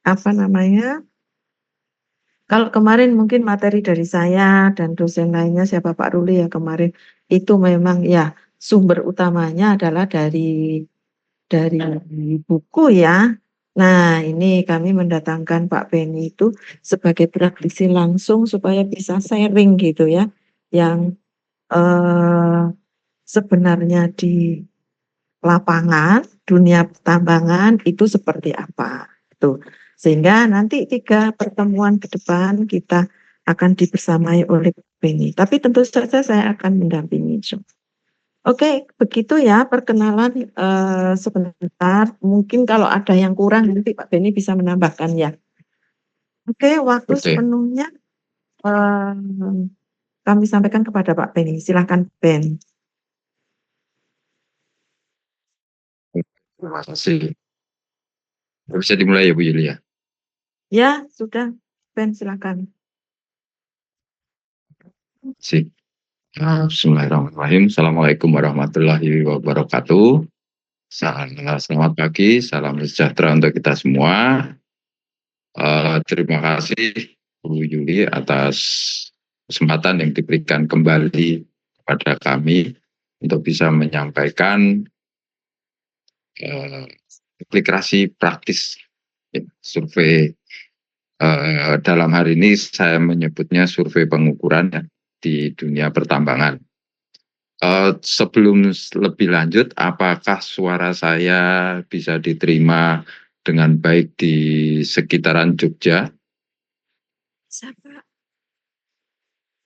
apa namanya, kalau kemarin mungkin materi dari saya dan dosen lainnya, siapa Pak Ruli ya kemarin, itu memang ya sumber utamanya adalah dari buku ya. Nah, ini kami mendatangkan Pak Beni itu sebagai praktisi langsung supaya bisa sharing gitu ya, yang sebenarnya di lapangan, dunia pertambangan itu seperti apa. Tuh. Sehingga nanti 3 pertemuan ke depan kita akan dibersamai oleh Pak Beni. Tapi tentu saja saya akan mendampingi. Oke, begitu ya perkenalan sebentar. Mungkin kalau ada yang kurang nanti Pak Beni bisa menambahkan ya. Oke, waktu Oke. sepenuhnya kami sampaikan kepada Pak Beni. Silahkan Ben. Terima kasih. Bisa dimulai ya Bu Yulia? Ya, sudah. Ben, silahkan. Sip. Bismillahirrahmanirrahim. Assalamualaikum warahmatullahi wabarakatuh. Selamat pagi, salam sejahtera untuk kita semua. Terima kasih Bu Yuli atas kesempatan yang diberikan kembali kepada kami untuk bisa menyampaikan aplikasi praktis survei. Dalam hari ini saya menyebutnya survei pengukuran di dunia pertambangan. Sebelum lebih lanjut, apakah suara saya bisa diterima dengan baik di sekitaran Jogja? Siapa?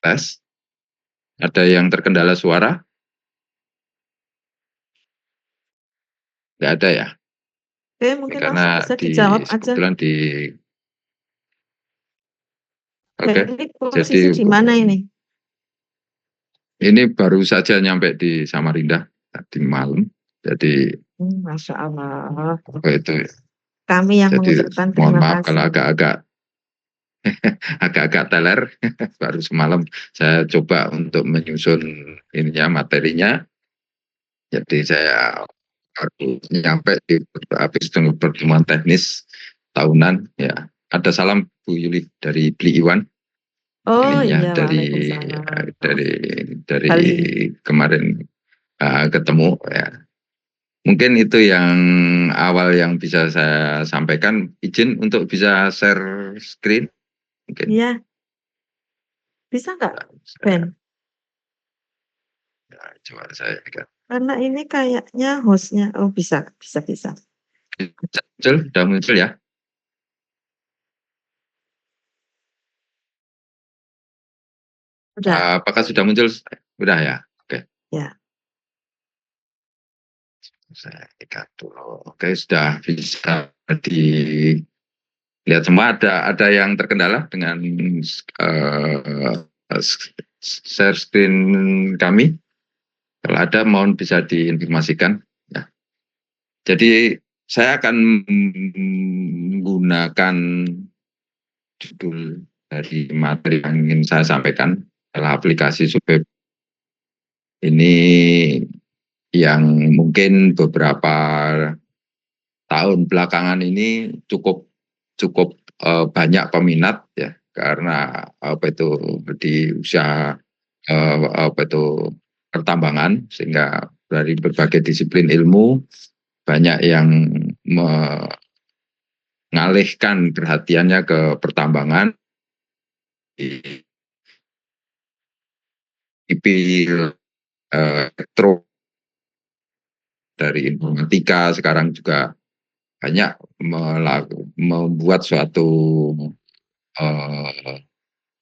Tes. Ada yang terkendala suara? Nggak ada ya? Oke, mungkin langsung Karena bisa dijawab aja. kebetulan Ben, oke. ini posisi Jadi di mana ini? ini baru saja nyampe di Samarinda tadi malam. Jadi Masya Allah. itu. Kami yang Jadi mengucapkan mohon terima maaf kalau kasih. agak-agak teler. Baru semalam saya coba untuk menyusun ininya materinya. Jadi saya baru nyampe di habis pertemuan teknis tahunan ya. Ada salam Bu Yuli dari Bli Iwan. Oh Ininya iya, dari Waalaikumsalam. dari dari Bali. kemarin ketemu ya. Mungkin itu yang awal yang bisa saya sampaikan. Izin untuk bisa share screen mungkin. Iya, bisa nggak, Ben? Ya, coba saya lihat. Karena ini kayaknya hostnya. Oh bisa, bisa, bisa. Sudah muncul ya? Udah, Apakah sudah muncul? Sudah ya? Oke, ya. saya lihat dulu. Oke, sudah bisa dilihat semua. Ada yang terkendala dengan uh, share screen kami? Kalau ada, mohon bisa diinformasikan. Ya. Jadi saya akan menggunakan judul dari materi yang ingin saya sampaikan adalah aplikasi survei ini yang mungkin beberapa tahun belakangan ini cukup cukup banyak peminat ya karena apa itu di usia apa itu pertambangan sehingga dari berbagai disiplin ilmu banyak yang mengalihkan perhatiannya ke pertambangan di sipil elektro dari informatika sekarang juga banyak membuat suatu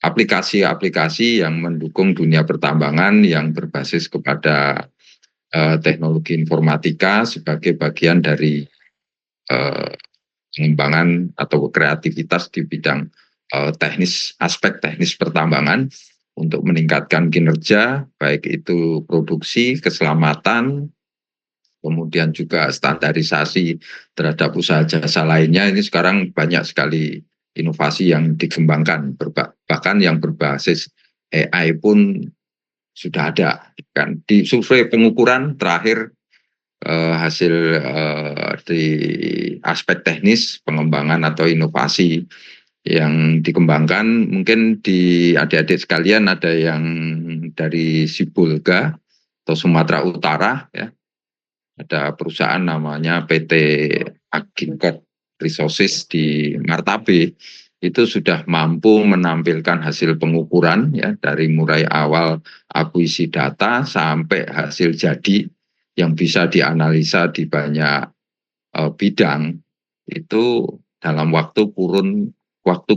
aplikasi-aplikasi yang mendukung dunia pertambangan yang berbasis kepada teknologi informatika sebagai bagian dari pengembangan atau kreativitas di bidang teknis, aspek teknis pertambangan untuk meningkatkan kinerja, baik itu produksi, keselamatan, kemudian juga standarisasi terhadap usaha jasa lainnya. Ini sekarang banyak sekali inovasi yang dikembangkan, bahkan yang berbasis AI pun sudah ada. Kan di survei pengukuran terakhir hasil di aspek teknis pengembangan atau inovasi yang dikembangkan. Mungkin di adik-adik sekalian ada yang dari Sibolga atau Sumatera Utara ya, ada perusahaan namanya PT Aginkot Resources di Martabe, itu sudah mampu menampilkan hasil pengukuran ya, dari mulai awal akuisisi data sampai hasil jadi yang bisa dianalisa di banyak bidang itu dalam waktu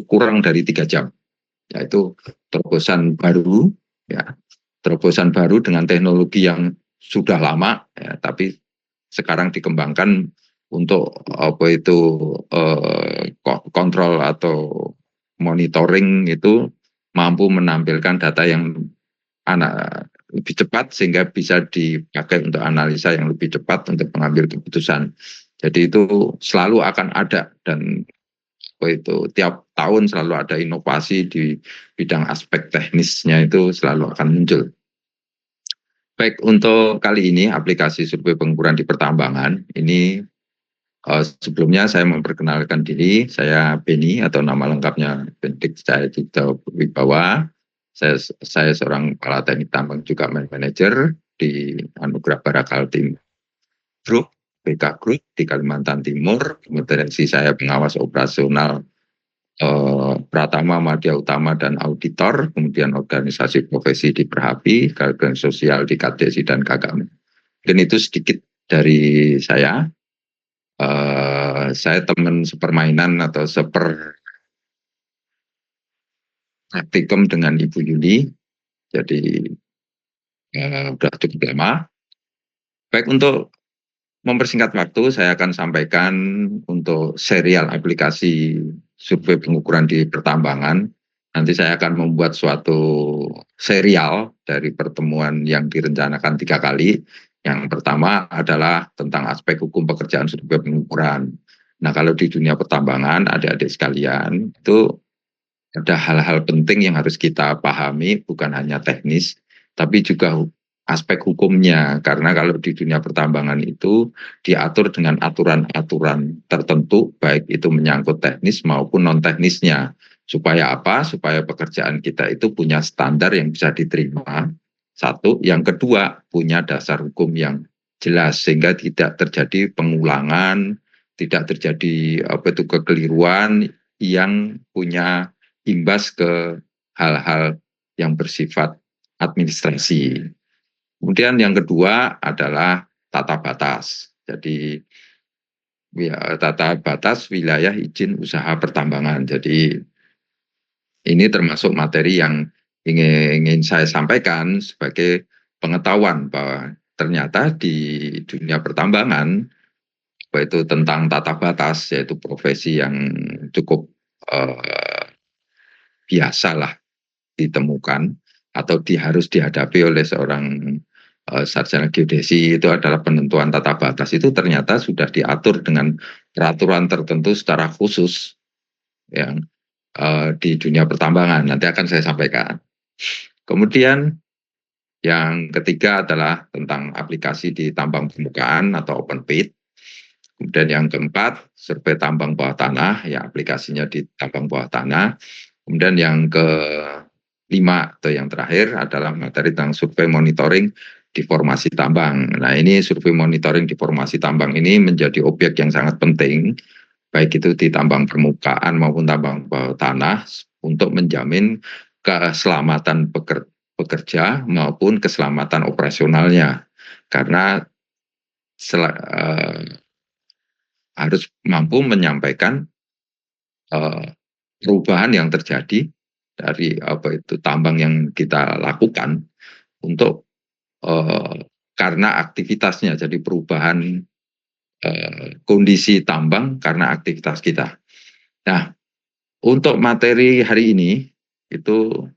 kurang dari 3 jam, yaitu terobosan baru ya, terobosan baru dengan teknologi yang sudah lama ya, tapi sekarang dikembangkan untuk apa itu kontrol atau monitoring, itu mampu menampilkan data yang lebih cepat sehingga bisa dipakai untuk analisa yang lebih cepat untuk mengambil keputusan. Jadi itu selalu akan ada, dan apa itu tiap tahun selalu ada inovasi di bidang aspek teknisnya, itu selalu akan muncul. Baik, untuk kali ini aplikasi survei pengukuran di pertambangan ini, sebelumnya saya memperkenalkan diri, saya Beni atau nama lengkapnya Bendik Cahyadipta Wibawa. Saya seorang kepala teknik tambang juga manajer di Anugerah Barakaltim Group, BK Group di Kalimantan Timur. Kemudian saya pengawas operasional Pratama, Madya Utama, dan auditor, kemudian organisasi profesi di Perhapi, kegiatan sosial di KDSI dan KKM. Mungkin itu sedikit dari saya. Saya teman sepermainan atau praktikum dengan Ibu Yuli, jadi sudah cukup lama. Baik, untuk mempersingkat waktu, saya akan sampaikan untuk serial aplikasi survei pengukuran di pertambangan. Nanti saya akan membuat suatu serial dari pertemuan yang direncanakan 3 kali. Yang pertama adalah tentang aspek hukum pekerjaan survei pengukuran. Nah, kalau di dunia pertambangan, adik-adik sekalian, itu ada hal-hal penting yang harus kita pahami, bukan hanya teknis, tapi juga aspek hukumnya. Karena kalau di dunia pertambangan itu diatur dengan aturan-aturan tertentu, baik itu menyangkut teknis maupun non-teknisnya. Supaya apa? Supaya pekerjaan kita itu punya standar yang bisa diterima. Satu, yang kedua, punya dasar hukum yang jelas sehingga tidak terjadi pengulangan, tidak terjadi apa itu kekeliruan yang punya imbas ke hal-hal yang bersifat administrasi. Kemudian yang kedua adalah tata batas. Jadi ya, tata batas wilayah izin usaha pertambangan. Jadi ini termasuk materi yang ingin saya sampaikan sebagai pengetahuan bahwa ternyata di dunia pertambangan, yaitu tentang tata batas, yaitu profesi yang cukup biasalah ditemukan atau harus dihadapi oleh seorang sarjana geodesi, itu adalah penentuan tata batas. Itu ternyata sudah diatur dengan peraturan tertentu secara khusus yang di dunia pertambangan. Nanti akan saya sampaikan. Kemudian yang ketiga adalah tentang aplikasi di tambang permukaan atau open pit. Kemudian yang keempat, survei tambang bawah tanah, ya aplikasinya di tambang bawah tanah. Kemudian yang kelima atau yang terakhir adalah materi tentang survei monitoring di formasi tambang. Nah, ini survei monitoring di formasi tambang ini menjadi objek yang sangat penting, baik itu di tambang permukaan maupun tambang bawah tanah, untuk menjamin keselamatan pekerja maupun keselamatan operasionalnya. Karena harus mampu menyampaikan perubahan yang terjadi dari apa itu tambang yang kita lakukan untuk karena aktivitasnya, jadi perubahan kondisi tambang karena aktivitas kita. Nah, untuk materi hari ini itu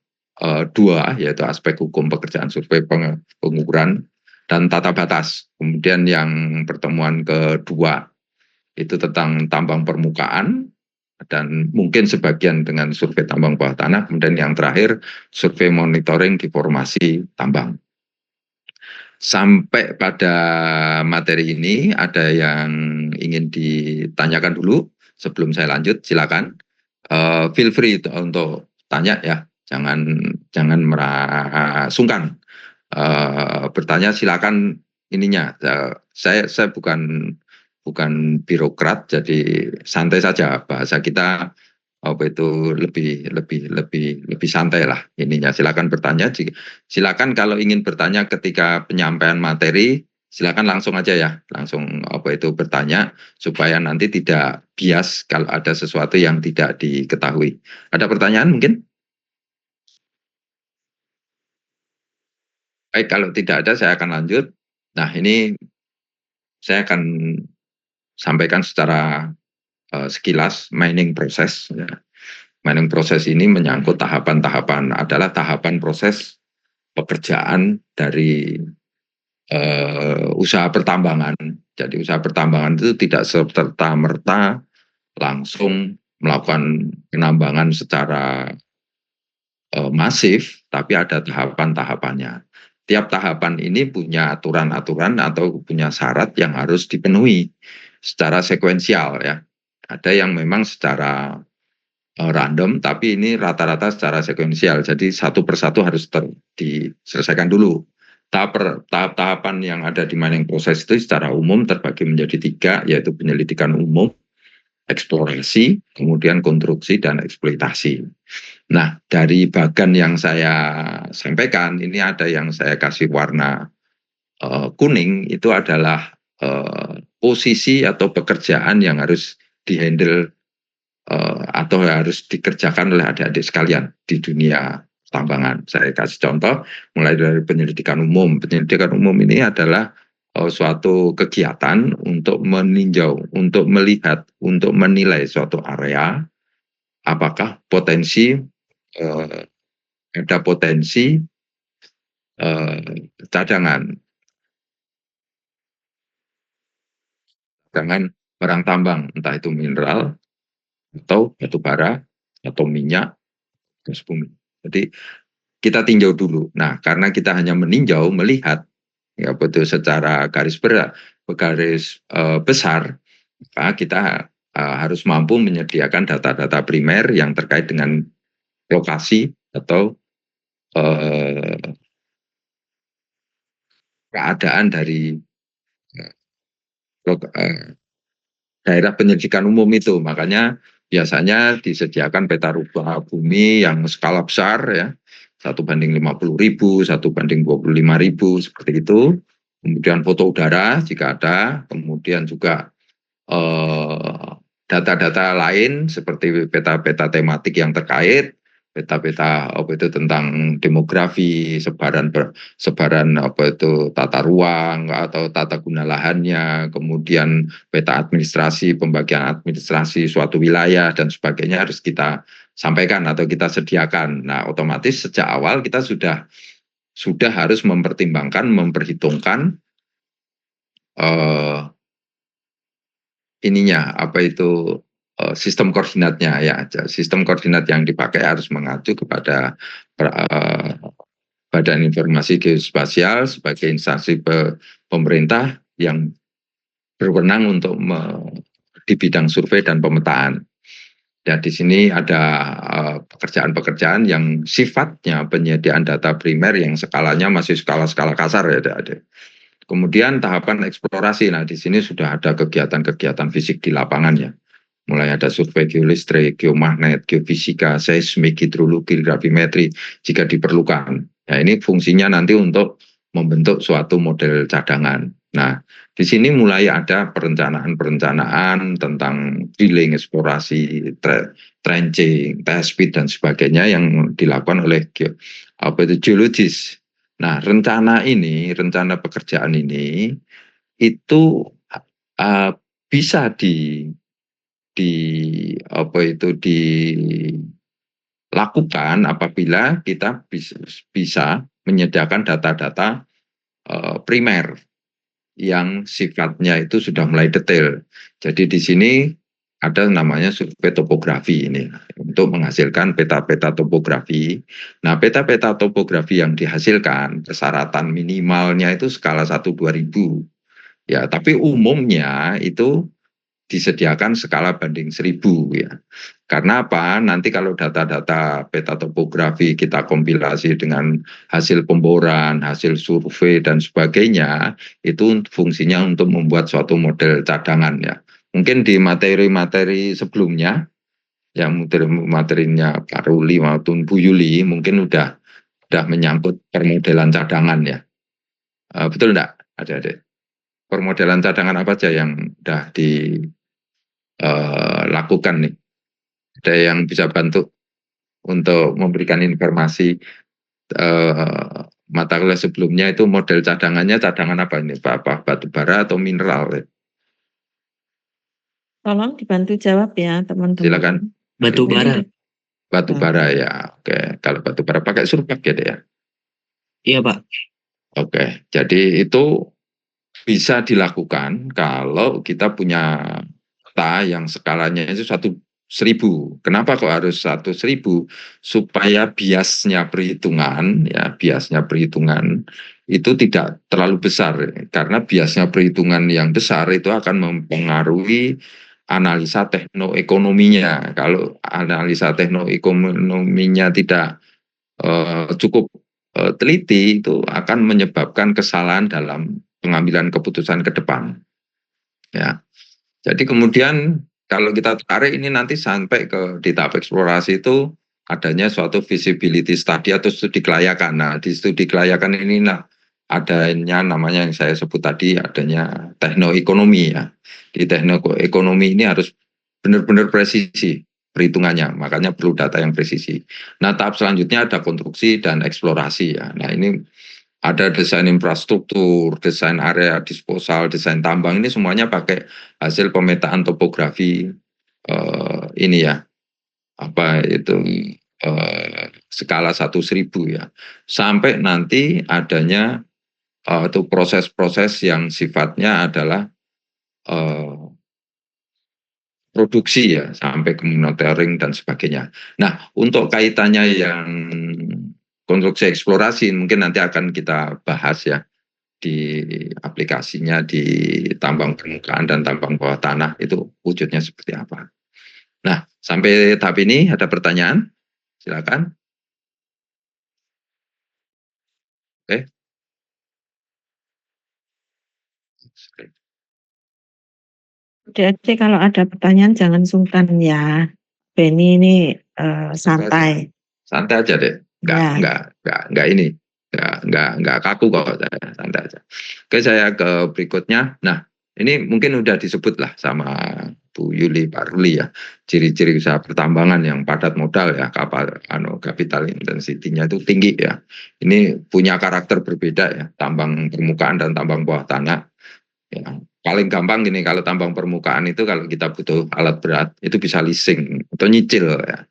dua, yaitu aspek hukum pekerjaan survei pengukuran dan tata batas. Kemudian yang pertemuan kedua itu tentang tambang permukaan dan mungkin sebagian dengan survei tambang bawah tanah. Kemudian yang terakhir survei monitoring di formasi tambang. sampai pada materi ini ada yang ingin ditanyakan dulu sebelum saya lanjut, silakan. Feel free untuk tanya ya, jangan sungkan. Bertanya silakan ininya. Saya bukan birokrat, jadi santai saja bahasa kita apa itu lebih santai lah ininya. Silakan bertanya. Silakan kalau ingin bertanya ketika penyampaian materi, silakan langsung aja ya, langsung apa itu bertanya supaya nanti tidak bias kalau ada sesuatu yang tidak diketahui. Ada pertanyaan mungkin? Baik, kalau tidak ada saya akan lanjut. Nah, ini saya akan sampaikan secara sekilas mining proses. Ya. Mining proses ini menyangkut tahapan-tahapan, adalah tahapan proses pekerjaan dari usaha pertambangan. Jadi usaha pertambangan itu tidak serta-merta langsung melakukan penambangan secara masif, tapi ada tahapan-tahapannya. Tiap tahapan ini punya aturan-aturan atau punya syarat yang harus dipenuhi secara sekuensial ya. Ada yang memang secara random, tapi ini rata-rata secara sekuensial. Jadi satu persatu harus diselesaikan dulu. Tahap-tahapan yang ada di mining proses itu secara umum terbagi menjadi 3, yaitu penyelidikan umum, eksplorasi, kemudian konstruksi dan eksploitasi. Nah, dari bagan yang saya sampaikan, ini ada yang saya kasih warna kuning, itu adalah posisi atau pekerjaan yang harus dihandle atau harus dikerjakan oleh adik-adik sekalian di dunia tambangan. Saya kasih contoh, mulai dari penyelidikan umum. Penyelidikan umum ini adalah suatu kegiatan untuk meninjau, untuk melihat, untuk menilai suatu area, apakah potensi ada potensi cadangan barang tambang, entah itu mineral atau batu bara atau minyak, gas bumi. Jadi kita tinjau dulu. Nah, karena kita hanya meninjau, melihat, ya betul secara garis besar, maka kita harus mampu menyediakan data-data primer yang terkait dengan lokasi atau keadaan dari daerah penyelidikan umum itu. Makanya biasanya disediakan peta rupa bumi yang skala besar ya, 1:50.000, 1:25.000 seperti itu. Kemudian foto udara jika ada, kemudian juga data-data lain seperti peta-peta tematik yang terkait, peta-peta apa itu tentang demografi, sebaran apa itu tata ruang atau tata guna lahannya, kemudian peta administrasi, pembagian administrasi suatu wilayah dan sebagainya harus kita sampaikan atau kita sediakan. Nah, otomatis sejak awal kita sudah harus mempertimbangkan, memperhitungkan ininya apa itu sistem koordinatnya ya. Sistem koordinat yang dipakai harus mengacu kepada Badan Informasi Geospasial sebagai instansi pemerintah yang berwenang untuk di bidang survei dan pemetaan. Ya, di sini ada pekerjaan-pekerjaan yang sifatnya penyediaan data primer yang skalanya masih skala-skala kasar ya, ada. Kemudian tahapan eksplorasi. Nah, di sini sudah ada kegiatan-kegiatan fisik di lapangan ya. Mulai ada survei geolistrik, geomagnet, geofisika, seismik, hidrologi, gravimetri jika diperlukan. Nah, ini fungsinya nanti untuk membentuk suatu model cadangan. Nah, di sini mulai ada perencanaan-perencanaan tentang drilling, eksplorasi, trenching, test pit dan sebagainya yang dilakukan oleh geologis. Nah, rencana pekerjaan ini itu bisa dilakukan apabila kita bisa menyediakan data-data primer yang sifatnya itu sudah mulai detail. Jadi di sini ada namanya survei topografi ini untuk menghasilkan peta-peta topografi. Nah, peta-peta topografi yang dihasilkan persyaratan minimalnya itu skala 1/2000. Ya, tapi umumnya itu disediakan skala banding 1000 ya. Karena apa? Nanti kalau data-data peta topografi kita kompilasi dengan hasil pemboran, hasil survei dan sebagainya, itu fungsinya untuk membuat suatu model cadangan ya. Mungkin di materi-materi sebelumnya, yang materinya Pak Ruli maupun Bu Yuli, mungkin udah menyangkut permodelan cadangan ya. Betul enggak, adik-adik? Permodelan cadangan apa aja yang udah dilakukan nih? Ada yang bisa bantu untuk memberikan informasi mata kuliah sebelumnya itu model cadangannya cadangan apa ini Pak? Apa batu bara atau mineral? Tolong dibantu jawab ya teman-teman. Silakan. Batu bara. Batu bara ya. Oke, kalau batu bara pakai surpak ya, Dek, ya. Iya Pak. Oke, jadi itu bisa dilakukan kalau kita punya peta yang skalanya itu 1/1000. Kenapa kok harus 1/1000? Supaya biasnya perhitungan, ya biasnya perhitungan itu tidak terlalu besar. Karena biasnya perhitungan yang besar itu akan mempengaruhi analisa teknoekonominya. Kalau analisa teknoekonominya tidak cukup teliti, itu akan menyebabkan kesalahan dalam pengambilan keputusan ke depan. Ya, jadi kemudian kalau kita tarik ini nanti sampai ke di tahap eksplorasi itu adanya suatu feasibility study atau studi kelayakan. Nah, di studi kelayakan ini nah adanya namanya yang saya sebut tadi adanya teknoekonomi ya. Di teknoekonomi ini harus benar-benar presisi perhitungannya, makanya perlu data yang presisi. Nah, tahap selanjutnya ada konstruksi dan eksplorasi ya. Nah, ini ada desain infrastruktur, desain area disposal, desain tambang, ini semuanya pakai hasil pemetaan topografi ini ya, apa itu skala 1/1000 ya, sampai nanti adanya itu proses-proses yang sifatnya adalah produksi ya, sampai ke monitoring dan sebagainya. Nah, untuk kaitannya yang konstruksi eksplorasi mungkin nanti akan kita bahas ya di aplikasinya di tambang permukaan dan tambang bawah tanah itu wujudnya seperti apa. Nah, sampai tahap ini ada pertanyaan? Silakan. Oke. Adik-adik kalau ada pertanyaan jangan sungkan ya. Beni ini santai. Santai aja deh. Enggak ini. Enggak kaku kok, santai aja. Oke, saya ke berikutnya. Nah, ini mungkin udah disebut lah sama Bu Yuli, Pak Ruli ya, ciri-ciri usaha pertambangan yang padat modal ya, capital intensity-nya itu tinggi ya. Ini punya karakter berbeda ya, tambang permukaan dan tambang bawah tanah. Ya, paling gampang gini, kalau tambang permukaan itu kalau kita butuh alat berat itu bisa leasing atau nyicil ya.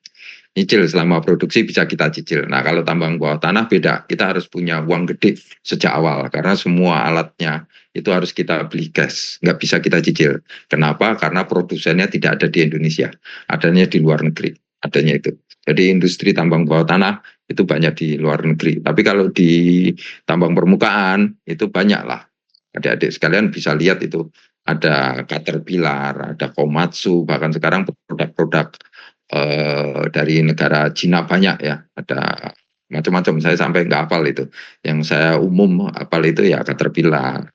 Nyicil selama produksi bisa kita cicil. Nah, kalau tambang bawah tanah beda, kita harus punya uang gede sejak awal karena semua alatnya itu harus kita beli cash, nggak bisa kita cicil. Kenapa? Karena produsennya tidak ada di Indonesia, adanya di luar negeri, adanya itu. Jadi industri tambang bawah tanah itu banyak di luar negeri. Tapi kalau di tambang permukaan itu banyak lah. Adik-adik sekalian bisa lihat itu ada Caterpillar, ada Komatsu, bahkan sekarang produk-produk dari negara Cina banyak ya, ada macam-macam, saya sampai nggak hafal itu. Yang saya umum hafal itu ya Caterpillar,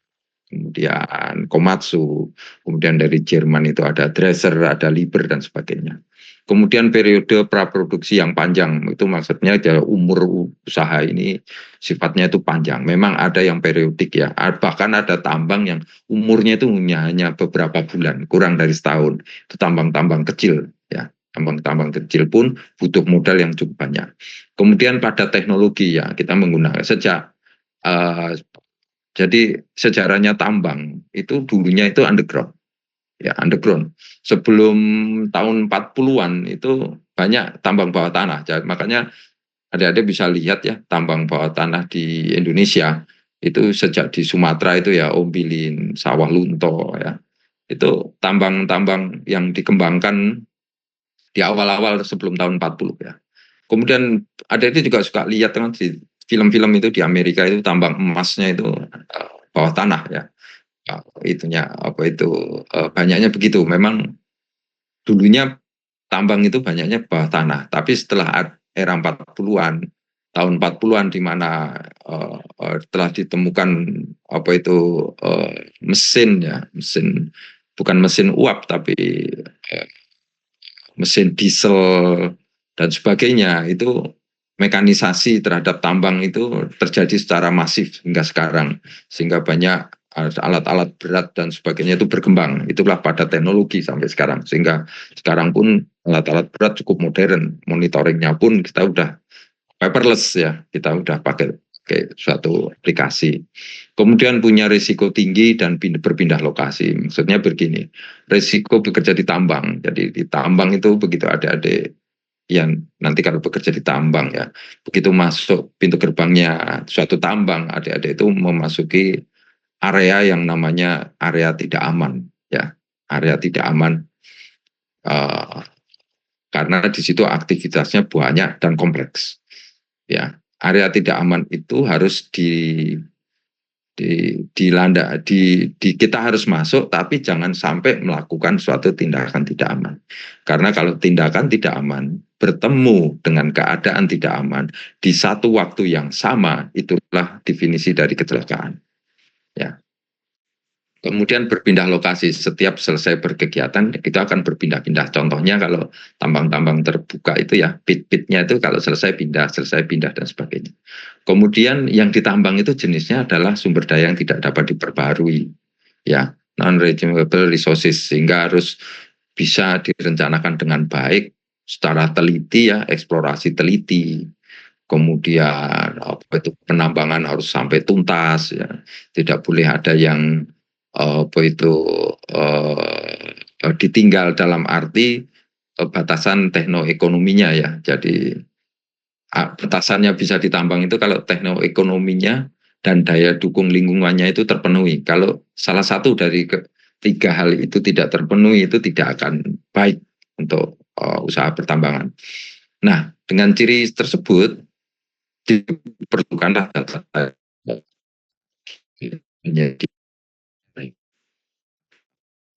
kemudian Komatsu, kemudian dari Jerman itu ada Dresser, ada Liebherr dan sebagainya. Kemudian periode praproduksi yang panjang, itu maksudnya umur usaha ini sifatnya itu panjang. Memang ada yang periodik ya, bahkan ada tambang yang umurnya itu hanya beberapa bulan, kurang dari setahun. Itu tambang-tambang kecil ya. Tambang-tambang kecil pun butuh modal yang cukup banyak. Kemudian pada teknologi ya, kita menggunakan sejak jadi sejarahnya tambang itu dulunya itu underground. Ya, underground. Sebelum tahun 40-an itu banyak tambang bawah tanah. Jadi, makanya adik-adik bisa lihat ya tambang bawah tanah di Indonesia itu sejak di Sumatera itu ya Ombilin, Sawah Lunto ya. Itu tambang-tambang yang dikembangkan di awal-awal sebelum tahun 40 ya. Kemudian ada itu juga suka lihat kan di film-film itu di Amerika itu tambang emasnya itu bawah tanah ya. Itunya apa itu banyaknya begitu. Memang dulunya tambang itu banyaknya bawah tanah, tapi setelah era 40-an, tahun 40-an di mana telah ditemukan apa itu mesin ya, mesin bukan mesin uap tapi uh, mesin diesel dan sebagainya, itu mekanisasi terhadap tambang itu terjadi secara masif hingga sekarang, sehingga banyak alat-alat berat dan sebagainya itu berkembang. Itulah pada teknologi sampai sekarang, sehingga sekarang pun alat-alat berat cukup modern, monitoringnya pun kita udah paperless ya, kita udah pakai suatu aplikasi. Kemudian punya risiko tinggi dan berpindah lokasi. Maksudnya begini, risiko bekerja di tambang. Jadi di tambang itu begitu adik-adik yang nanti kalau bekerja di tambang ya, begitu masuk pintu gerbangnya suatu tambang, adik-adik itu memasuki area yang namanya area tidak aman ya, area tidak aman karena di situ aktivitasnya banyak dan kompleks ya. Area tidak aman itu harus kita harus masuk, tapi jangan sampai melakukan suatu tindakan tidak aman. Karena kalau tindakan tidak aman bertemu dengan keadaan tidak aman di satu waktu yang sama, itulah definisi dari kecelakaan. Ya. Kemudian berpindah lokasi, setiap selesai berkegiatan kita akan berpindah-pindah. Contohnya kalau tambang-tambang terbuka itu ya, pit-pitnya itu kalau selesai pindah dan sebagainya. Kemudian yang ditambang itu jenisnya adalah sumber daya yang tidak dapat diperbarui, ya, non-renewable resources, sehingga harus bisa direncanakan dengan baik secara teliti ya, eksplorasi teliti. Kemudian apa itu penambangan harus sampai tuntas ya, tidak boleh ada yang apa itu ditinggal dalam arti batasan teknoekonominya ya. Jadi batasannya bisa ditambang itu kalau teknoekonominya dan daya dukung lingkungannya itu terpenuhi. Kalau salah satu dari tiga hal itu tidak terpenuhi, itu tidak akan baik untuk usaha pertambangan. Nah, dengan ciri tersebut diperlukanlah data menjadi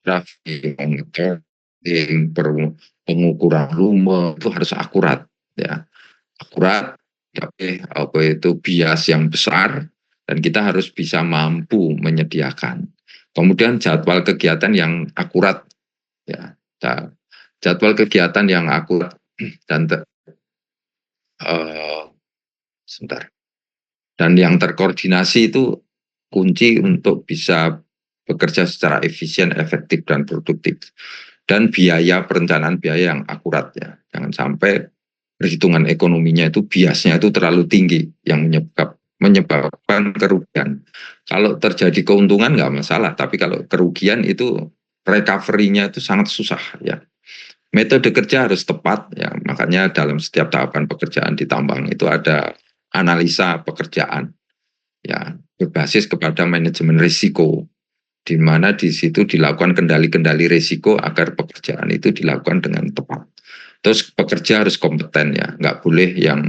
grafik, monitoring, pengukuran volume itu harus akurat ya, akurat, tapi apa itu bias yang besar, dan kita harus bisa mampu menyediakan. Kemudian jadwal kegiatan yang akurat ya, jadwal kegiatan yang akurat dan sebentar, dan yang terkoordinasi itu kunci untuk bisa bekerja secara efisien, efektif, dan produktif. Dan biaya perencanaan biaya yang akurat ya. Jangan sampai perhitungan ekonominya itu biasnya itu terlalu tinggi yang menyebabkan kerugian. Kalau terjadi keuntungan nggak masalah, tapi kalau kerugian itu recovery-nya itu sangat susah ya. Metode kerja harus tepat ya, makanya dalam setiap tahapan pekerjaan di tambang itu ada analisa pekerjaan ya, berbasis kepada manajemen risiko, di mana di situ dilakukan kendali-kendali risiko agar pekerjaan itu dilakukan dengan tepat. Terus pekerja harus kompeten ya, nggak boleh yang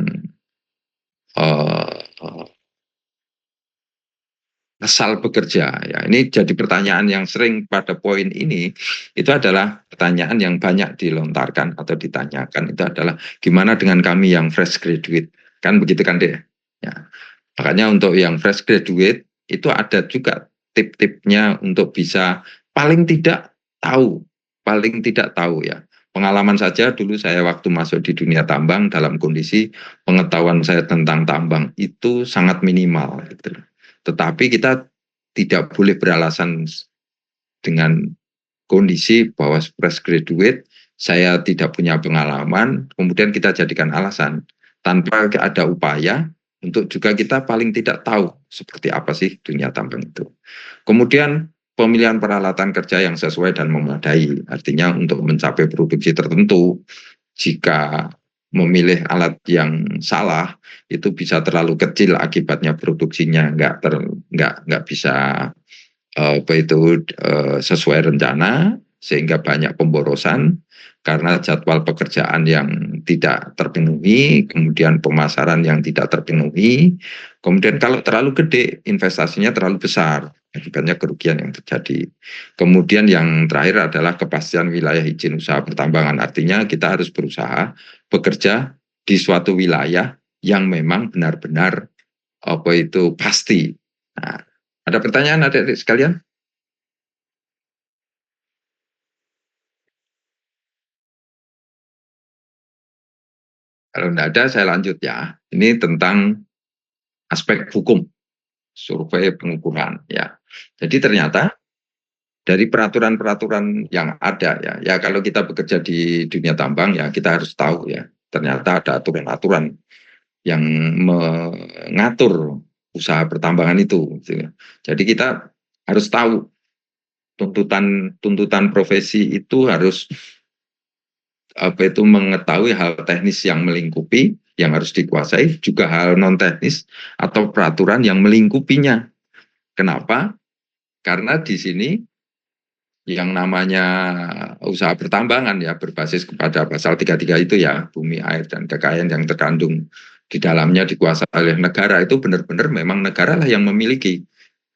asal bekerja ya. Ini jadi pertanyaan yang sering pada poin ini, itu adalah pertanyaan yang banyak dilontarkan atau ditanyakan, itu adalah gimana dengan kami yang fresh graduate, kan begitu kan deh ya. Makanya untuk yang fresh graduate itu ada juga tip-tipnya untuk bisa paling tidak tahu ya. Pengalaman saja dulu saya waktu masuk di dunia tambang dalam kondisi pengetahuan saya tentang tambang itu sangat minimal gitu. Tetapi kita tidak boleh beralasan dengan kondisi bahwa fresh graduate saya tidak punya pengalaman, kemudian kita jadikan alasan tanpa ada upaya untuk juga kita paling tidak tahu seperti apa sih dunia tambang itu. Kemudian pemilihan peralatan kerja yang sesuai dan memadai, artinya untuk mencapai produksi tertentu, jika memilih alat yang salah itu bisa terlalu kecil akibatnya produksinya nggak bisa sesuai rencana sehingga banyak pemborosan karena jadwal pekerjaan yang tidak terpenuhi, kemudian pemasaran yang tidak terpenuhi, kemudian kalau terlalu gede investasinya terlalu besar, akibatnya kerugian yang terjadi. Kemudian yang terakhir adalah kepastian wilayah izin usaha pertambangan, artinya kita harus berusaha bekerja di suatu wilayah yang memang benar-benar pasti. Nah, ada pertanyaan adik-adik sekalian? Kalau tidak ada, saya lanjut ya. Ini tentang aspek hukum, survei pengukuran ya. Jadi ternyata dari peraturan-peraturan yang ada ya kalau kita bekerja di dunia tambang ya kita harus tahu ya. Ternyata ada aturan-aturan yang mengatur usaha pertambangan itu. Jadi kita harus tahu tuntutan profesi itu harus mengetahui hal teknis yang melingkupi yang harus dikuasai, juga hal non teknis atau peraturan yang melingkupinya. Kenapa? Karena di sini yang namanya usaha pertambangan ya berbasis kepada pasal 33 itu ya, bumi, air, dan kekayaan yang terkandung di dalamnya dikuasai oleh negara, itu benar-benar memang negara lah yang memiliki.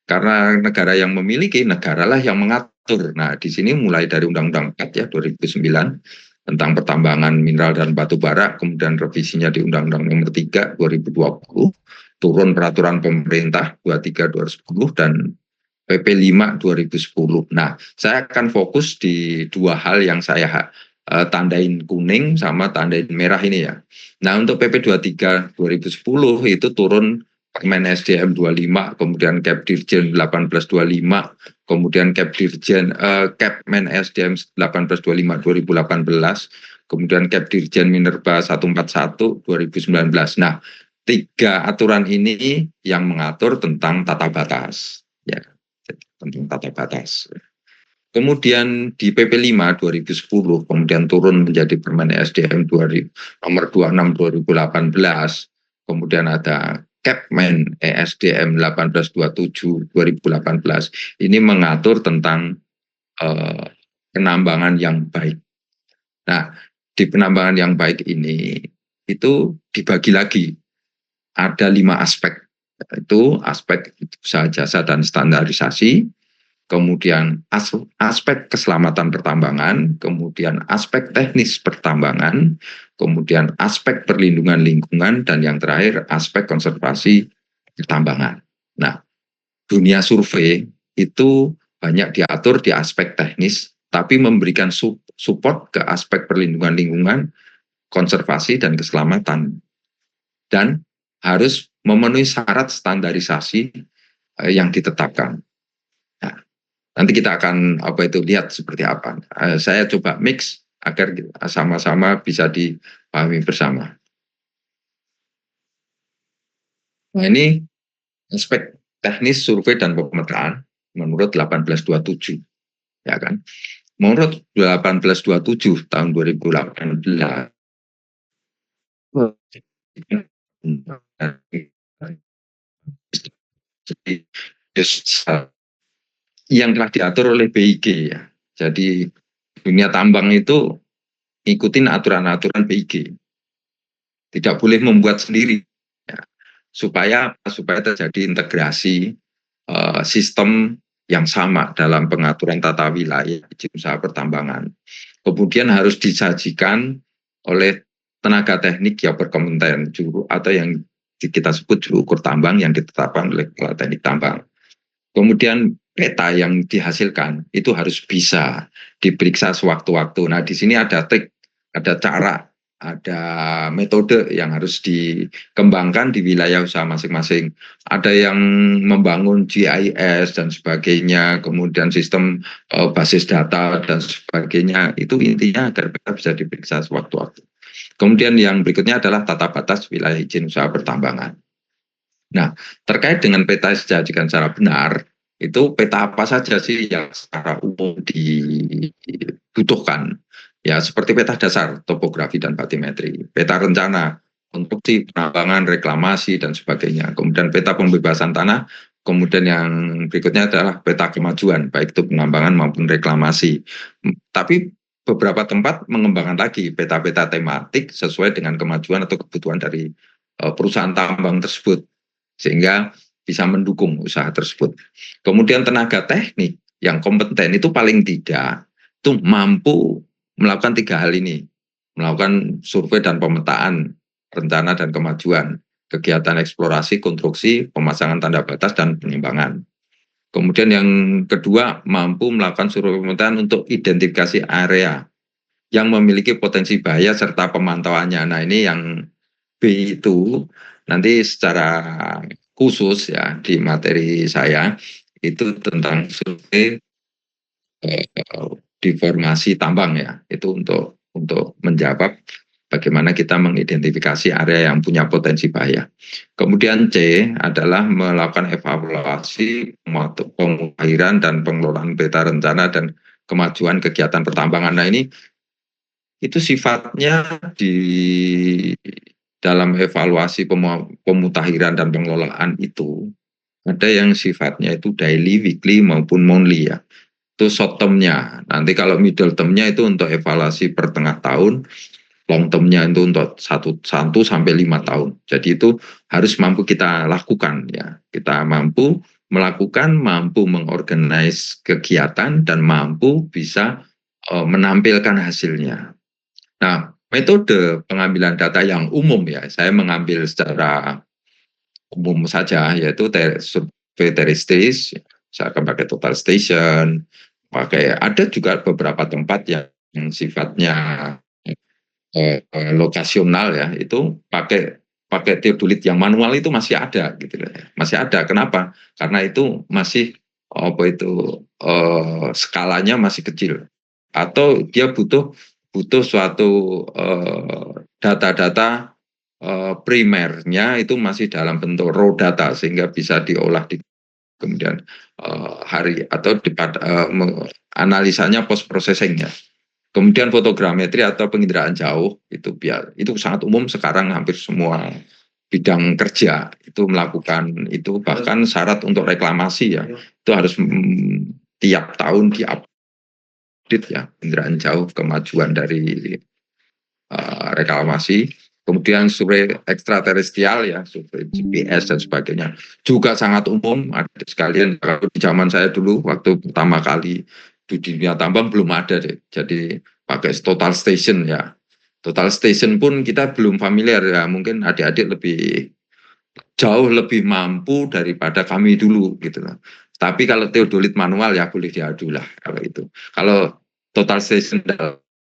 Karena negara yang memiliki, negaralah yang mengatur. Nah, di sini mulai dari Undang-Undang 4 ya 2009 tentang pertambangan mineral dan batu bara, kemudian revisinya di Undang-Undang Nomor 3 2020, turun peraturan pemerintah 23 2010 dan PP 5 2010. Nah, saya akan fokus di dua hal yang saya tandain kuning sama tandain merah ini ya. Nah, untuk PP 23 2010 itu turun Permen SDM 25, kemudian Kep Dirjen 1825, kemudian Kepmen SDM 1825 2018, kemudian Kep Dirjen Minerba 141 2019. Nah, tiga aturan ini yang mengatur tentang tata batas, ya, tentang tata batas. Kemudian di PP 5 2010 kemudian turun menjadi Permen SDM nomor 26 2018. Kemudian ada Kepmen ESDM 1827 2018. Ini mengatur tentang penambangan yang baik. Nah, di penambangan yang baik ini itu dibagi lagi. Ada 5 aspek. Itu aspek usaha jasa dan standarisasi, kemudian aspek keselamatan pertambangan, kemudian aspek teknis pertambangan, kemudian aspek perlindungan lingkungan, dan yang terakhir aspek konservasi pertambangan. Nah, dunia survei itu banyak diatur di aspek teknis, tapi memberikan support ke aspek perlindungan lingkungan, konservasi, dan keselamatan. Dan harus memenuhi syarat standarisasi yang ditetapkan. Nanti kita akan lihat seperti apa. Saya coba mix agar sama-sama bisa dipahami bersama. Nah, ini aspek teknis survei dan pemetaan menurut 1827, ya kan? Menurut 1827 tahun 2018 yang telah diatur oleh BIG ya. Jadi dunia tambang itu ikutin aturan-aturan BIG. Tidak boleh membuat sendiri ya. supaya terjadi integrasi sistem yang sama dalam pengaturan tata wilayah izin usaha pertambangan. Kemudian harus disajikan oleh tenaga teknik yang berkompeten atau yang kita sebut juru ukur tambang yang ditetapkan oleh kepala teknik tambang. Kemudian peta yang dihasilkan itu harus bisa diperiksa sewaktu-waktu. Nah, di sini ada trik, ada cara, ada metode yang harus dikembangkan di wilayah usaha masing-masing. Ada yang membangun GIS dan sebagainya, kemudian sistem basis data dan sebagainya. Itu intinya agar peta bisa diperiksa sewaktu-waktu. Kemudian yang berikutnya adalah tata batas wilayah izin usaha pertambangan. Nah, terkait dengan peta yang disajikan secara benar, itu peta apa saja sih yang secara umum dibutuhkan? Ya, seperti peta dasar, topografi dan batimetri, peta rencana, konstruksi, penambangan, reklamasi, dan sebagainya. Kemudian peta pembebasan tanah, Kemudian yang berikutnya adalah peta kemajuan, baik itu penambangan maupun reklamasi. Tapi beberapa tempat mengembangkan lagi peta-peta tematik sesuai dengan kemajuan atau kebutuhan dari perusahaan tambang tersebut, sehingga bisa mendukung usaha tersebut. Kemudian tenaga teknik yang kompeten itu paling tidak itu mampu melakukan 3 hal ini, melakukan survei dan pemetaan rencana dan kemajuan, kegiatan eksplorasi, konstruksi, pemasangan tanda batas, dan pengembangan. Kemudian yang kedua, mampu melakukan survei pemetaan untuk identifikasi area yang memiliki potensi bahaya serta pemantauannya. Nah, ini yang B itu nanti secara khusus ya di materi saya itu tentang survei deformasi tambang ya, itu untuk menjawab bagaimana kita mengidentifikasi area yang punya potensi bahaya. Kemudian C adalah melakukan evaluasi pemutahiran dan pengelolaan peta rencana dan kemajuan kegiatan pertambangan. Nah, ini itu sifatnya di dalam evaluasi pemutahiran dan pengelolaan itu ada yang sifatnya itu daily, weekly maupun monthly ya. Itu short term-nya. Nanti kalau middle term-nya itu untuk evaluasi per tengah tahun, long term-nya itu untuk 1 sampai 5 tahun. Jadi itu harus mampu kita lakukan ya. Kita mampu melakukan, mampu mengorganize kegiatan dan mampu bisa menampilkan hasilnya. Nah, metode pengambilan data yang umum ya, saya mengambil secara umum saja, yaitu survei teristis, saya akan pakai total station, ada juga beberapa tempat yang sifatnya lokasional ya, itu pakai teodolit yang manual itu masih ada gitu loh. Masih ada. Kenapa? Karena itu masih skalanya masih kecil, atau dia butuh suatu data-data primernya itu masih dalam bentuk raw data sehingga bisa diolah di kemudian hari atau analisanya post processing ya. Kemudian fotogrametri atau penginderaan jauh itu sangat umum sekarang, hampir semua bidang kerja itu melakukan itu, bahkan syarat untuk reklamasi ya itu harus tiap tahun diupdate ya, penginderaan jauh kemajuan dari reklamasi. Kemudian survei ekstraterestrial ya, survei GPS dan sebagainya juga sangat umum. Ada sekalian kalau di zaman saya dulu waktu pertama kali di dunia tambang belum ada deh. Jadi pakai total station ya. Total station pun kita belum familiar ya. Mungkin adik-adik jauh lebih mampu daripada kami dulu gitu loh. Tapi kalau teodolit manual ya boleh diadu lah kalau itu. Kalau total station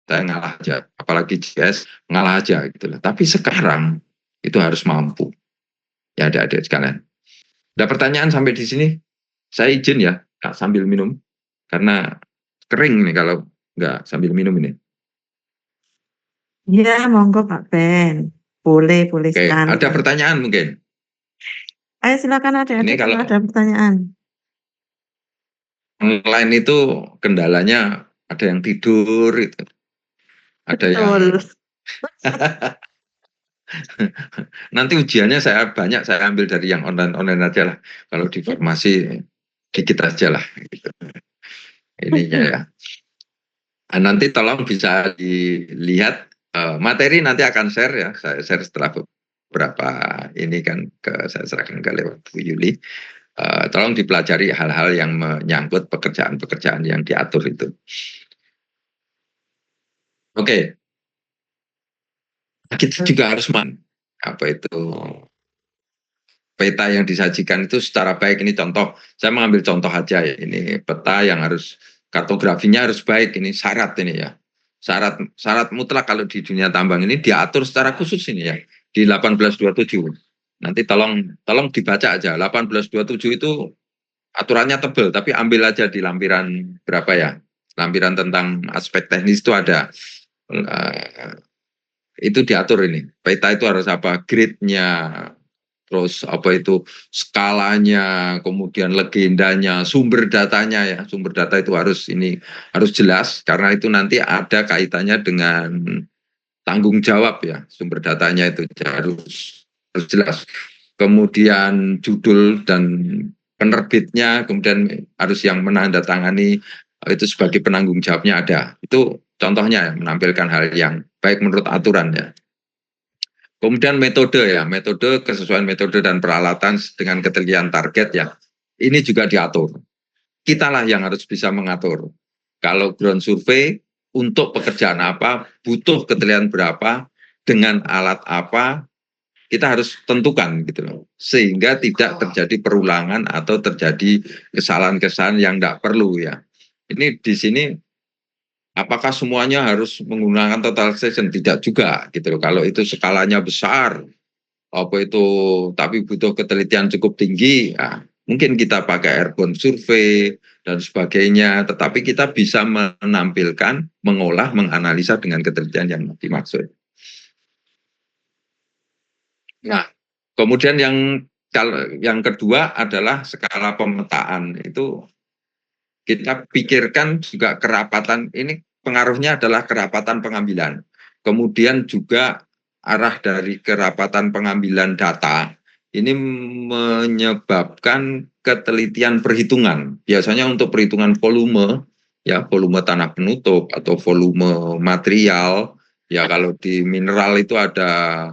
saya ngalah aja, apalagi GS ngalah aja gitu loh. Tapi sekarang itu harus mampu. Ya adik-adik sekalian. Ada pertanyaan sampai di sini? Saya izin ya, Kak, sambil minum karena kering nih kalau nggak sambil minum ini. Ya, monggo Pak Ben. Boleh Oke, sekali. ada pertanyaan mungkin? Ayo silakan adik-adik kalau ada pertanyaan. Online itu kendalanya ada yang tidur itu. Ada yang nanti ujiannya saya ambil dari yang online aja lah. Kalau di farmasi dikit aja lah gitu. Ininya ya. Nah, nanti tolong bisa dilihat materi nanti akan share ya. Saya share setelah beberapa ini kan saya serahkan ke lewat Bu Yuli. Tolong dipelajari hal-hal yang menyangkut pekerjaan-pekerjaan yang diatur itu. Oke. Kita juga harus apa itu peta yang disajikan itu secara baik. Ini contoh, saya mengambil contoh aja ya. Ini peta yang harus kartografinya harus baik. Ini syarat ini ya. Syarat mutlak kalau di dunia tambang ini diatur secara khusus ini ya di 1827. Nanti tolong dibaca aja. 1827 itu aturannya tebal, tapi ambil aja di lampiran berapa ya? Lampiran tentang aspek teknis itu ada. Itu diatur ini. Peta itu harus apa? Grid-nya, terus apa itu skalanya, kemudian legendanya, sumber datanya ya. Sumber data itu harus jelas karena itu nanti ada kaitannya dengan tanggung jawab ya. Sumber datanya itu harus jelas. Kemudian judul dan penerbitnya, kemudian harus yang menandatangani itu sebagai penanggung jawabnya ada. Itu contohnya menampilkan hal yang baik menurut aturan ya. Kemudian metode ya, metode kesesuaian metode dan peralatan dengan ketelitian target ya. Ini juga diatur. Kitalah yang harus bisa mengatur. Kalau ground survey untuk pekerjaan apa, butuh ketelitian berapa, dengan alat apa, kita harus tentukan gitu loh. Sehingga tidak terjadi perulangan atau terjadi kesalahan-kesalahan yang tidak perlu ya. Ini di sini apakah semuanya harus menggunakan totalization? Tidak juga gitu loh. Kalau itu skalanya besar, apa itu tapi butuh ketelitian cukup tinggi, ya, mungkin kita pakai airborne survei dan sebagainya, tetapi kita bisa menampilkan, mengolah, menganalisa dengan ketelitian yang dimaksud. Nah, kemudian yang kedua adalah skala pemetaan. Itu kita pikirkan juga kerapatan, ini pengaruhnya adalah kerapatan pengambilan. Kemudian juga arah dari kerapatan pengambilan data ini menyebabkan ketelitian perhitungan. Biasanya untuk perhitungan volume, ya volume tanah penutup atau volume material, ya kalau di mineral itu ada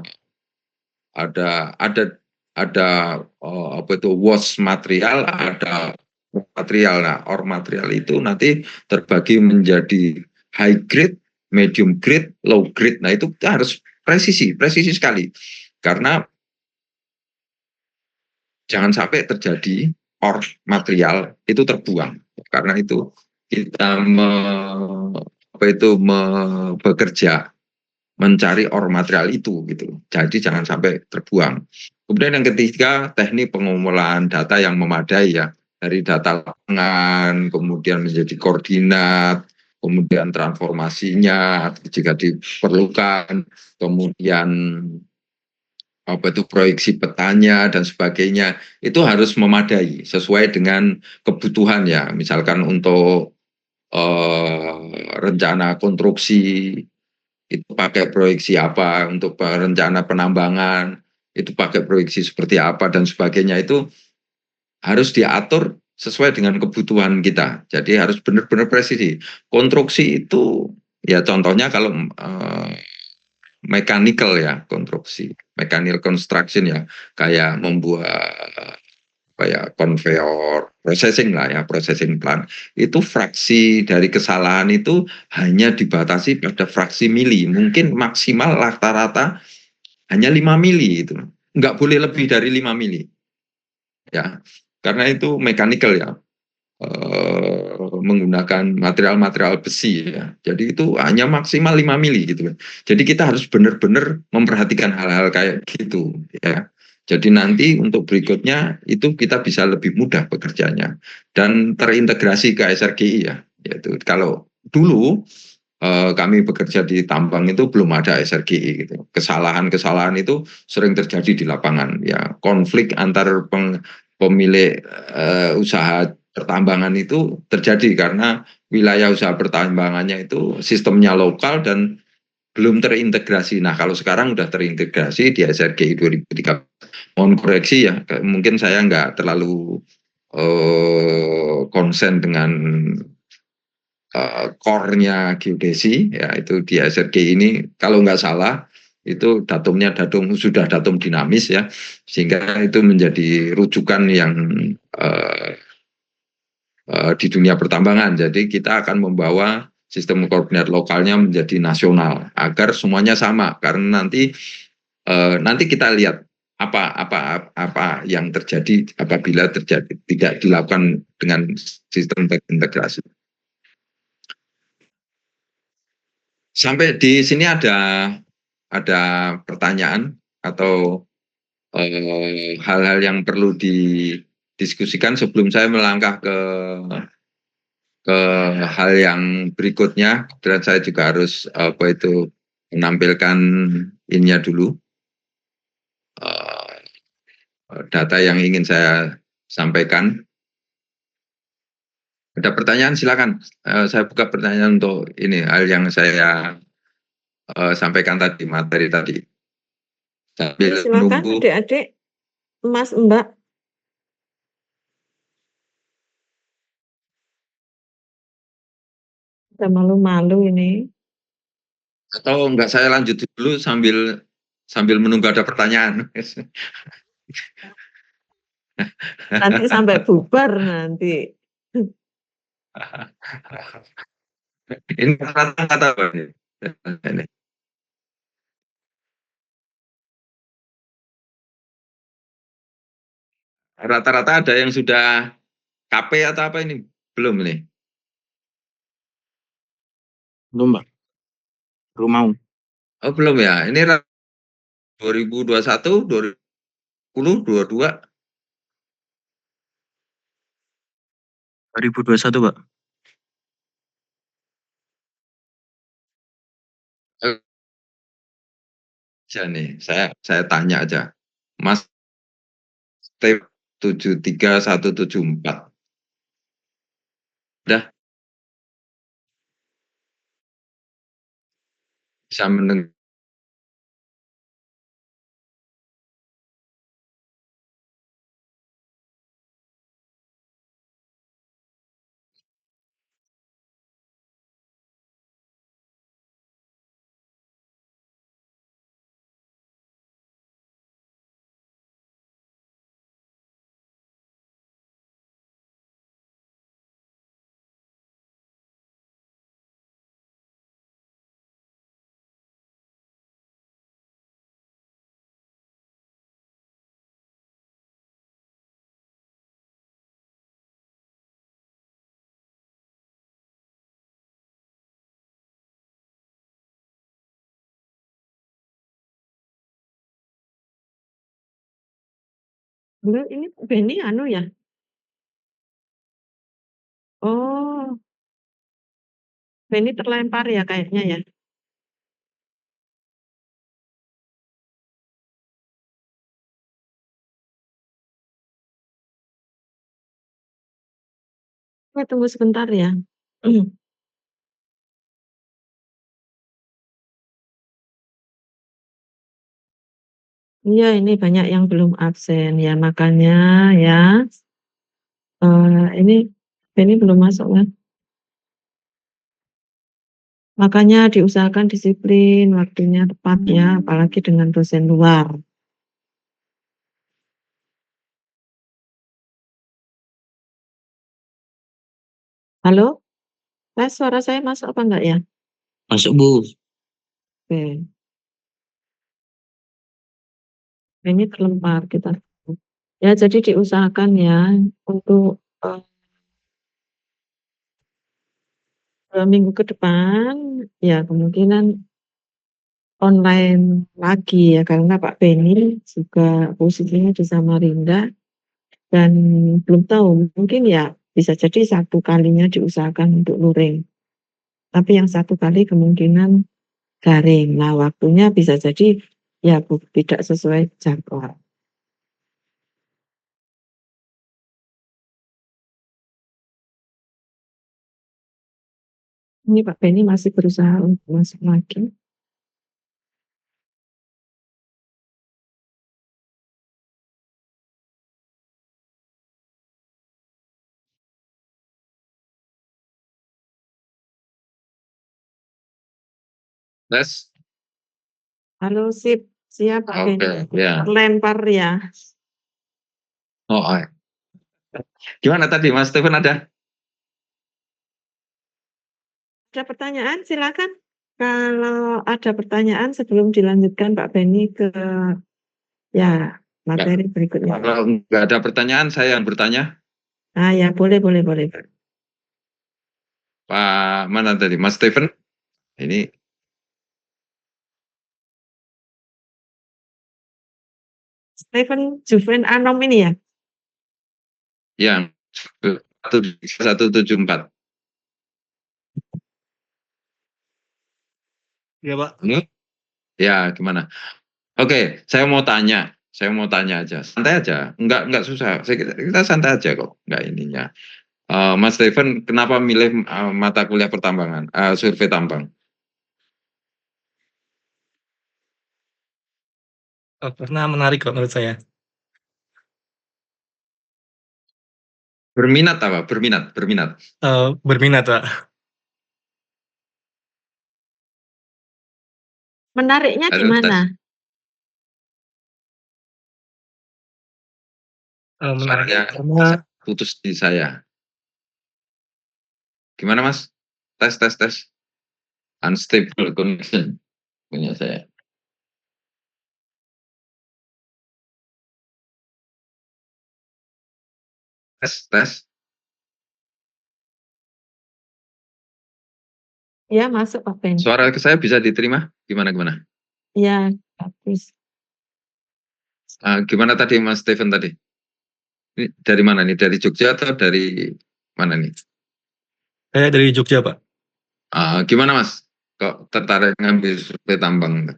apa itu wash material, ada material. Nah, ore material itu nanti terbagi menjadi high grade, medium grade, low grade. Nah, itu kita harus presisi sekali. Karena jangan sampai terjadi ore material itu terbuang. Karena itu kita bekerja mencari ore material itu gitu. Jadi jangan sampai terbuang. Kemudian yang ketiga, teknik pengumpulan data yang memadai ya, dari data lapangan, kemudian menjadi koordinat, kemudian transformasinya jika diperlukan, kemudian apa itu proyeksi petanya dan sebagainya, itu harus memadai sesuai dengan kebutuhan ya. Misalkan untuk rencana konstruksi itu pakai proyeksi apa, untuk rencana penambangan itu pakai proyeksi seperti apa dan sebagainya, itu harus diatur sesuai dengan kebutuhan kita. Jadi harus benar-benar presisi. Konstruksi itu ya contohnya kalau mechanical ya, konstruksi, mechanical construction ya, kayak membuat kayak conveyor processing lah ya, processing plant, itu fraksi dari kesalahan itu hanya dibatasi pada fraksi mili, mungkin maksimal rata-rata hanya 5 mili, itu nggak boleh lebih dari 5 mili ya, karena itu mechanical ya, menggunakan material-material besi ya, jadi itu hanya maksimal 5 mili gitu. Jadi kita harus benar-benar memperhatikan hal-hal kayak gitu ya. Jadi nanti untuk berikutnya itu kita bisa lebih mudah bekerjanya dan terintegrasi ke SRGI ya. Yaitu kalau dulu kami bekerja di tambang itu belum ada SRGI gitu. Kesalahan-kesalahan itu sering terjadi di lapangan ya. Konflik antar pemilik usaha pertambangan itu terjadi karena wilayah usaha pertambangannya itu sistemnya lokal dan belum terintegrasi. Nah, kalau sekarang udah terintegrasi di SRGI 2013. Mohon koreksi ya, mungkin saya nggak terlalu konsen dengan core-nya geodesi, ya itu di SRGI ini kalau nggak salah itu sudah datum dinamis ya, sehingga itu menjadi rujukan yang di dunia pertambangan. Jadi kita akan membawa sistem koordinat lokalnya menjadi nasional agar semuanya sama, karena nanti kita lihat apa yang terjadi apabila tidak dilakukan dengan sistem terintegrasi. Sampai di sini ada pertanyaan atau hal-hal yang perlu didiskusikan sebelum saya melangkah ke hal yang berikutnya, dan saya juga harus menampilkan ininya dulu, data yang ingin saya sampaikan. Ada pertanyaan silakan. Saya buka pertanyaan untuk ini hal yang saya sampaikan tadi, materi tadi. Sambil Silakan menunggu. adik-adik, Mas, Mbak. Udah malu-malu ini. Atau enggak saya lanjut dulu sambil menunggu ada pertanyaan. Nanti sampai bubar nanti. Ini rata-rata apa ini? Ini. Rata-rata ada yang sudah KP atau apa ini? Belum nih. Belum, Pak. Belum mau. Oh, belum ya. Ini 2021, 2020, 22. 2021, Pak. Aja nih, saya tanya aja. Mas T 73174. Udah bisa mendengar. Bener, ini Benny anu ya? Oh, Benny terlempar ya kayaknya ya. Tunggu sebentar ya. Iya, ini banyak yang belum absen ya, makanya ya. Ini Benny belum masuk kan? Makanya diusahakan disiplin, waktunya tepat ya, apalagi dengan dosen luar. Halo, suara saya masuk apa enggak ya? Masuk, Bu. Oke, ini terlempar kita. Ya, jadi diusahakan ya untuk minggu ke depan, ya kemungkinan online lagi ya, karena Pak Benny juga posisinya di Samarinda dan belum tahu, mungkin ya bisa jadi satu kalinya diusahakan untuk luring. Tapi yang satu kali kemungkinan daring. Nah, waktunya bisa jadi ya tidak sesuai jadwal. Ini Pak Benny masih berusaha untuk masuk lagi. Tes. Halo, sip. Siap Pak Oke, Benny. ya. Terlempar ya. Oh, gimana tadi Mas Steven ada? Ada pertanyaan, silakan. Kalau ada pertanyaan sebelum dilanjutkan Pak Benny ke ya materi berikutnya. Kalau nggak ada pertanyaan, saya yang bertanya. Ah ya, boleh, boleh, boleh. Pak mana tadi? Mas Steven? Ini Stephen Juven Anom ini ya? yang 174. Iya, Pak. Ini? Ya, gimana? Oke, saya mau tanya aja, santai aja, enggak susah, kita santai aja kok, enggak ininya. Mas Steven, kenapa milih mata kuliah pertambangan, survei tambang? Karena menarik kok menurut saya. Berminat apa? Berminat. Berminat, Pak. Menariknya di Halo, tes. mana? Menarik Suaranya karena putus di saya. Gimana Mas? Tes, tes, tes. Unstable connection punya saya. Tes, tes. Ya, masuk Pak Ben. Suara ke saya bisa diterima? Gimana, gimana? Ya, bagus. Gimana tadi Mas Steven tadi? Ini dari mana nih? Dari Jogja atau dari mana nih? saya dari Jogja, Pak. Gimana Mas? Kok tertarik ngambil survei tambang?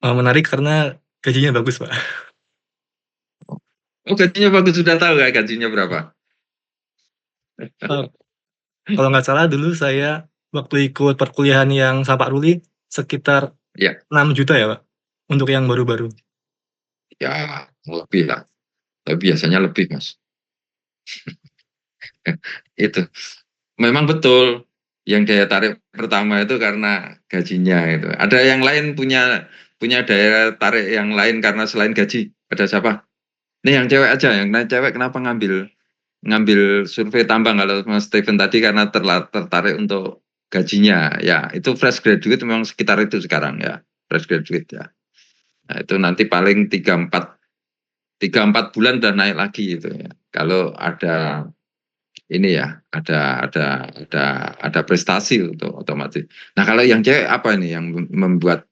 Menarik karena gajinya bagus, Pak. Oh, gajinya bagus, sudah tahu ya gajinya berapa? Kalau nggak salah dulu saya waktu ikut perkuliahan yang sama Pak Ruli sekitar Ya. 6 juta ya, Pak, untuk yang baru-baru. Ya, lebih lah. Tapi biasanya lebih, Mas. Itu. Memang betul. Yang daya tarik pertama itu karena gajinya itu. Ada yang lain punya daya tarik yang lain karena selain gaji. Ada siapa? Nih yang cewek aja, yang cewek kenapa ngambil survei tambang kalau Mas Steven tadi karena tertarik untuk gajinya. Ya, itu fresh graduate memang sekitar itu sekarang ya. Fresh graduate ya. Nah, itu nanti paling 3-4 bulan udah naik lagi itu ya. Kalau ada ini ya, ada prestasi untuk otomatis. Nah, kalau yang cewek apa ini yang membuat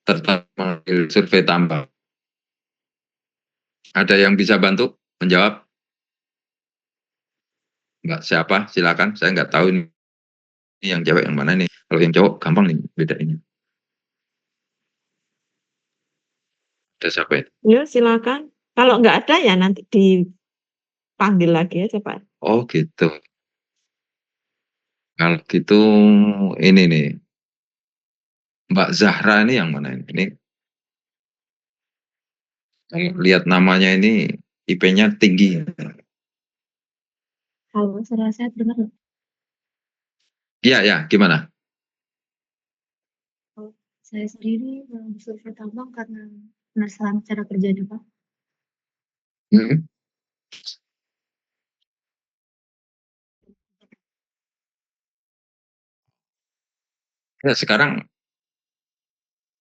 tertarik mengambil survei tambang? Ada yang bisa bantu menjawab? Enggak, siapa? Silakan. Saya nggak tahu ini yang cewek yang mana nih. Kalau yang cowok gampang nih bedainnya. Ada siapa ini? Ya, silakan. Kalau nggak ada ya nanti dipanggil lagi aja Pak. Oh gitu. Kalau gitu ini nih. Mbak Zahra ini yang mana ini? Ini lihat namanya ini IP-nya tinggi. Halo, suara saya dengar nggak? Iya, ya, gimana? Saya sendiri survei tambang karena penasaran cara kerjanya, Pak. Hmm. Ya, sekarang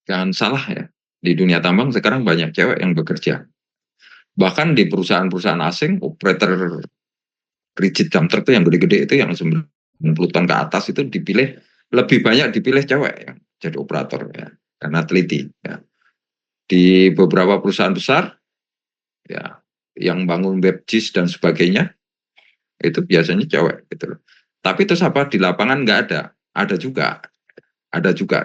jangan salah ya. Di dunia tambang sekarang banyak cewek yang bekerja. Bahkan di perusahaan-perusahaan asing, operator rigid dump truck itu yang gede-gede itu yang 90 ton ke atas itu dipilih, lebih banyak dipilih cewek yang jadi operator ya. Karena teliti ya. Di beberapa perusahaan besar ya yang bangun web JIS dan sebagainya itu biasanya cewek gitu loh. Tapi itu apa di lapangan nggak ada juga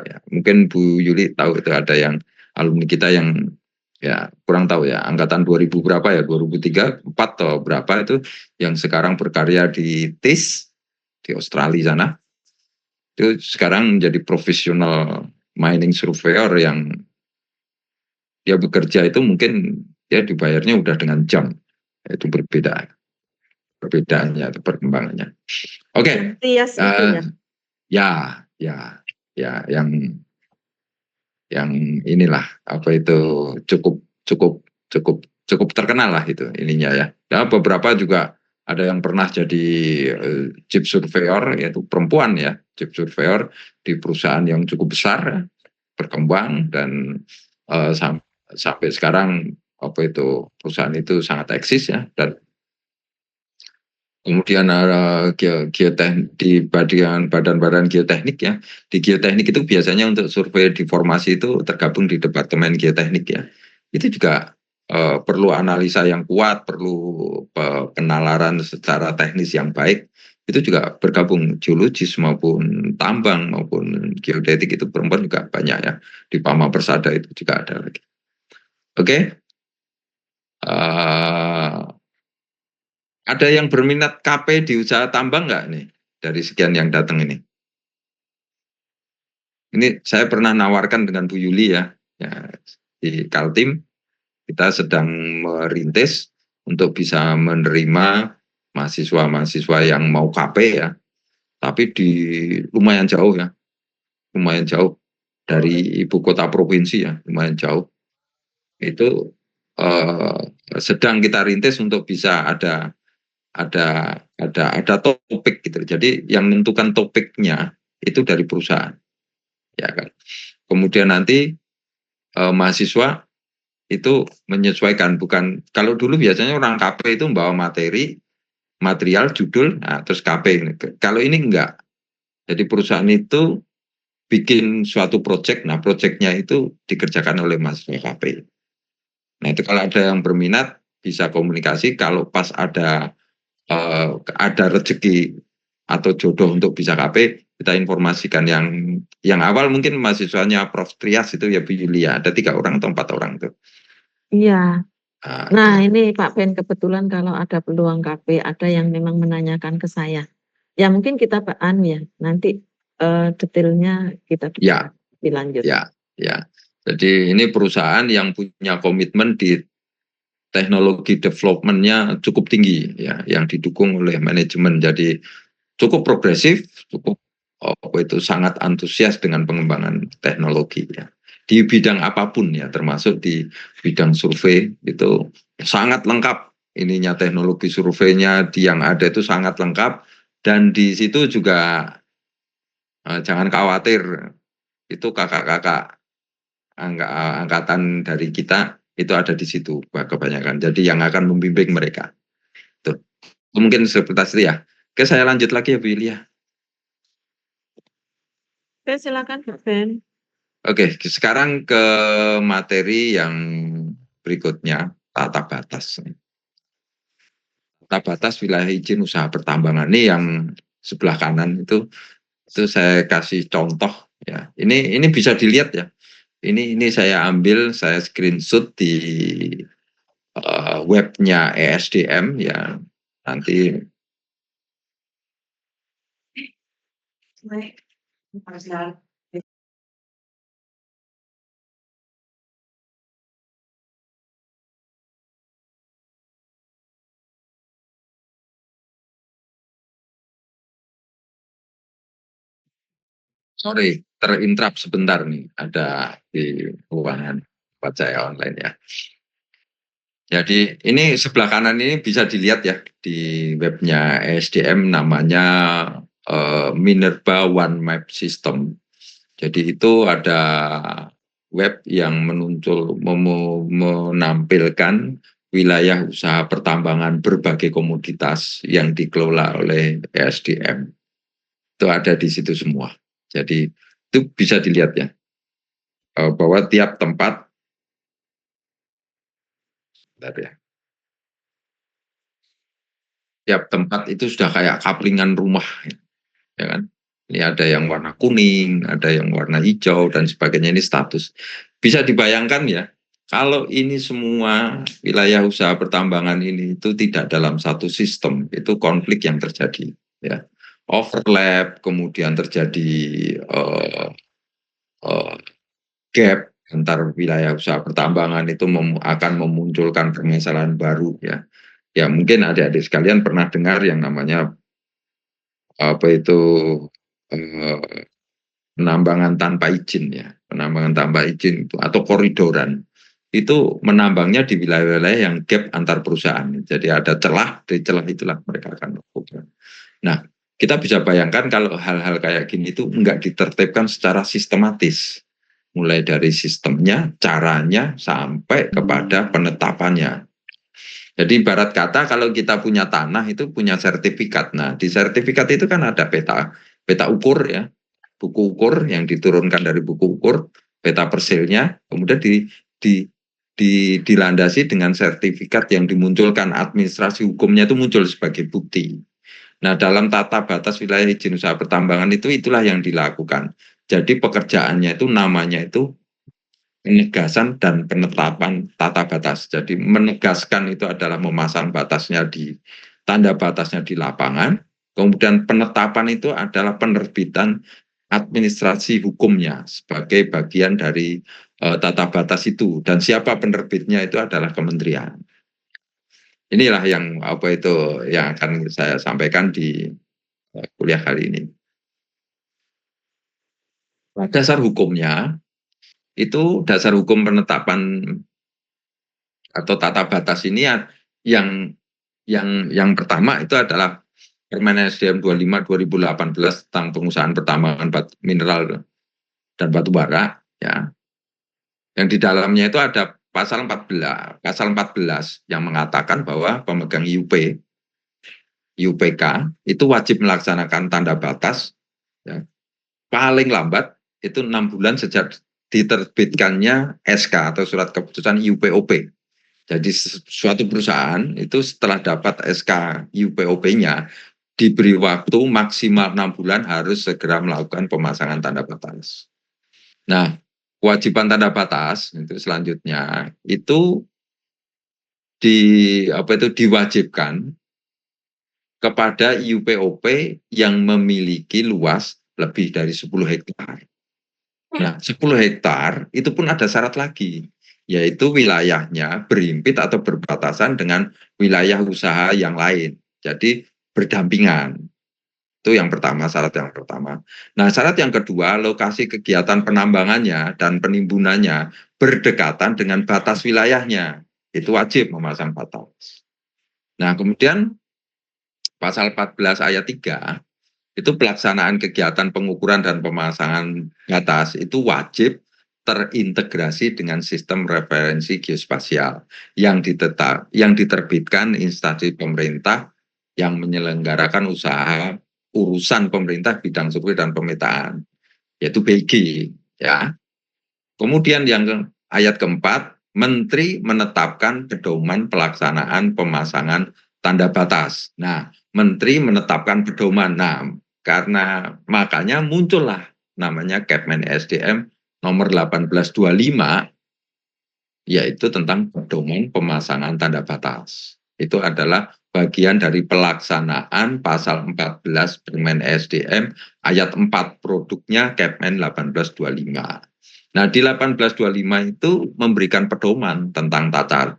ya. Mungkin Bu Yuli tahu itu ada yang alumni kita yang ya kurang tahu ya angkatan 2000 berapa ya 2003 4 atau berapa itu yang sekarang berkarya di TIS di Australia sana itu sekarang menjadi profesional mining surveyor yang dia bekerja itu mungkin dia dibayarnya udah dengan jam itu perbedaannya atau perkembangannya. Oke. Tias itu ya. Ya yang inilah apa itu cukup terkenal lah itu ininya ya. Ya beberapa juga ada yang pernah jadi chief surveyor yaitu perempuan ya, chief surveyor di perusahaan yang cukup besar berkembang dan sampai sekarang apa itu perusahaan itu sangat eksis ya dan kemudian geoteknik di badan-badan geoteknik ya. Di geoteknik itu biasanya untuk survei di formasi itu tergabung di departemen geoteknik ya. Itu juga perlu analisa yang kuat, perlu penalaran secara teknis yang baik. Itu juga bergabung geologis maupun tambang maupun geodetik itu perempuan juga banyak ya. Di Pama Persada itu juga ada lagi. Oke. Ada yang berminat KP di usaha tambang nggak nih dari sekian yang datang ini? Ini saya pernah nawarkan dengan Bu Yuli ya di Kaltim kita sedang merintis untuk bisa menerima mahasiswa-mahasiswa yang mau KP ya, tapi di lumayan jauh ya, lumayan jauh dari ibu kota provinsi ya, lumayan jauh. Itu sedang kita rintis untuk bisa ada topik gitu. Jadi yang menentukan topiknya itu dari perusahaan, ya kan. Kemudian nanti mahasiswa itu menyesuaikan, bukan kalau dulu biasanya orang KP itu membawa materi, material, judul, nah, terus KP. Kalau ini enggak. Jadi perusahaan itu bikin suatu proyek, nah proyeknya itu dikerjakan oleh mahasiswa KP. Nah itu kalau ada yang berminat bisa komunikasi, kalau pas ada rezeki atau jodoh untuk bisa KP, kita informasikan. Yang awal mungkin mahasiswanya Prof. Trias itu ya Bu Yulia, ada 3 orang atau 4 orang tuh. Iya. Nah, Nah, ini Pak Ben, kebetulan kalau ada peluang KP, ada yang memang menanyakan ke saya. Ya mungkin kita ya, nanti detailnya kita ya, lebih lanjut. ya. Jadi ini perusahaan yang punya komitmen di teknologi development-nya cukup tinggi, ya, yang didukung oleh manajemen. Jadi cukup progresif, cukup itu sangat antusias dengan pengembangan teknologi, ya. Di bidang apapun ya, termasuk di bidang survei itu sangat lengkap. Ininya teknologi surveinya yang ada itu sangat lengkap, dan di situ juga jangan khawatir, itu kakak-kakak angkatan dari kita itu ada di situ kebanyakan. Jadi yang akan membimbing mereka. Tuh. Mungkin seperti itu ya. Oke, saya lanjut lagi ya Bu Yulia. Oke, silakan Pak Ben. Oke, sekarang ke materi yang berikutnya, tata batas. Tata batas wilayah izin usaha pertambangan ini yang sebelah kanan itu saya kasih contoh ya. Ini bisa dilihat ya. Ini saya ambil, saya screenshot di webnya ESDM ya. Nanti sorry, terinterap sebentar nih, ada di ruangan tempat saya online ya. Jadi ini sebelah kanan ini bisa dilihat ya di webnya ESDM, namanya Minerva One Map System. Jadi itu ada web yang menampilkan wilayah usaha pertambangan berbagai komoditas yang dikelola oleh ESDM. Itu ada di situ semua. Jadi itu bisa dilihat ya, bahwa tiap tempat, itu sudah kayak kaplingan rumah, ya kan? Ini ada yang warna kuning, ada yang warna hijau dan sebagainya. Ini status. Bisa dibayangkan ya, kalau ini semua wilayah usaha pertambangan ini itu tidak dalam satu sistem, itu konflik yang terjadi, ya. Overlap, kemudian terjadi gap antar wilayah usaha pertambangan, itu akan memunculkan permasalahan baru, ya. Ya mungkin adik-adik sekalian pernah dengar yang namanya apa itu penambangan tanpa izin, ya. Penambangan tanpa izin itu atau koridoran itu menambangnya di wilayah-wilayah yang gap antar perusahaan. Jadi ada celah, dari celah itulah mereka akan melakukan. Nah, kita bisa bayangkan kalau hal-hal kayak gini itu enggak ditertibkan secara sistematis, mulai dari sistemnya, caranya, sampai kepada penetapannya. Jadi ibarat kata kalau kita punya tanah itu punya sertifikat. Nah, di sertifikat itu kan ada peta ukur, ya. Buku ukur yang diturunkan dari buku ukur, peta persilnya, kemudian dilandasi dengan sertifikat yang dimunculkan, administrasi hukumnya itu muncul sebagai bukti. Nah, dalam tata batas wilayah izin usaha pertambangan itulah yang dilakukan. Jadi pekerjaannya itu namanya itu penegasan dan penetapan tata batas. Jadi menegaskan itu adalah memasang batasnya tanda batasnya di lapangan. Kemudian penetapan itu adalah penerbitan administrasi hukumnya sebagai bagian dari tata batas itu. Dan siapa penerbitnya itu adalah kementerian. Inilah yang yang akan saya sampaikan di kuliah kali ini. Dasar hukumnya itu dasar hukum penetapan atau tata batas ini yang yang pertama itu adalah Permen SDM 25 2018 tentang pengusahaan pertambangan mineral dan batu bara, ya. Yang di dalamnya itu ada pasal 14 yang mengatakan bahwa pemegang UPK itu wajib melaksanakan tanda batas, ya, paling lambat itu 6 bulan sejak diterbitkannya SK atau surat keputusan UPOP. Jadi suatu perusahaan itu setelah dapat SK UPOP-nya diberi waktu maksimal 6 bulan harus segera melakukan pemasangan tanda batas. Nah, kewajiban tanda batas itu selanjutnya itu diwajibkan kepada UPOP yang memiliki luas lebih dari 10 hektar. Nah, 10 hektar itu pun ada syarat lagi, yaitu wilayahnya berhimpit atau berbatasan dengan wilayah usaha yang lain. Jadi berdampingan. Itu yang pertama, syarat yang pertama. Nah, syarat yang kedua, lokasi kegiatan penambangannya dan penimbunannya berdekatan dengan batas wilayahnya. Itu wajib memasang batas. Nah, kemudian pasal 14 ayat 3 itu pelaksanaan kegiatan pengukuran dan pemasangan batas itu wajib terintegrasi dengan sistem referensi geospasial yang diterbitkan instansi pemerintah yang menyelenggarakan usaha urusan pemerintah bidang survei dan pemetaan, yaitu BG, ya. Kemudian yang ayat keempat, Menteri menetapkan pedoman pelaksanaan pemasangan tanda batas. Nah, Menteri menetapkan pedoman. Nah, karena makanya muncullah namanya Kepmen SDM nomor 1825, yaitu tentang pedoman pemasangan tanda batas. Itu adalah bagian dari pelaksanaan pasal 14 Permen SDM ayat 4, produknya Kepmen 1825. Nah, di 1825 itu memberikan pedoman tentang tata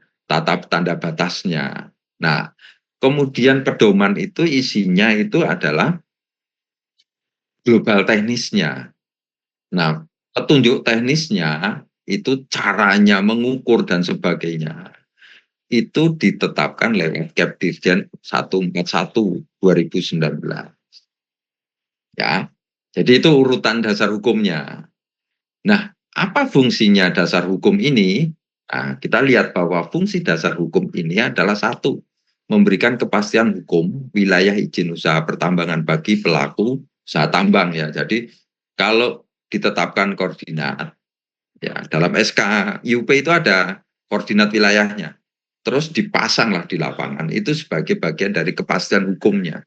tanda batasnya. Nah, kemudian pedoman itu isinya itu adalah global teknisnya. Nah, petunjuk teknisnya itu caranya mengukur dan sebagainya. Itu ditetapkan lewat Kepdirjen 141 2019. Ya. Jadi itu urutan dasar hukumnya. Nah, apa fungsinya dasar hukum ini? Nah, kita lihat bahwa fungsi dasar hukum ini adalah satu, memberikan kepastian hukum wilayah izin usaha pertambangan bagi pelaku usaha tambang, ya. Jadi kalau ditetapkan koordinat, ya, dalam SK UP itu ada koordinat wilayahnya, terus dipasanglah di lapangan, itu sebagai bagian dari kepastian hukumnya,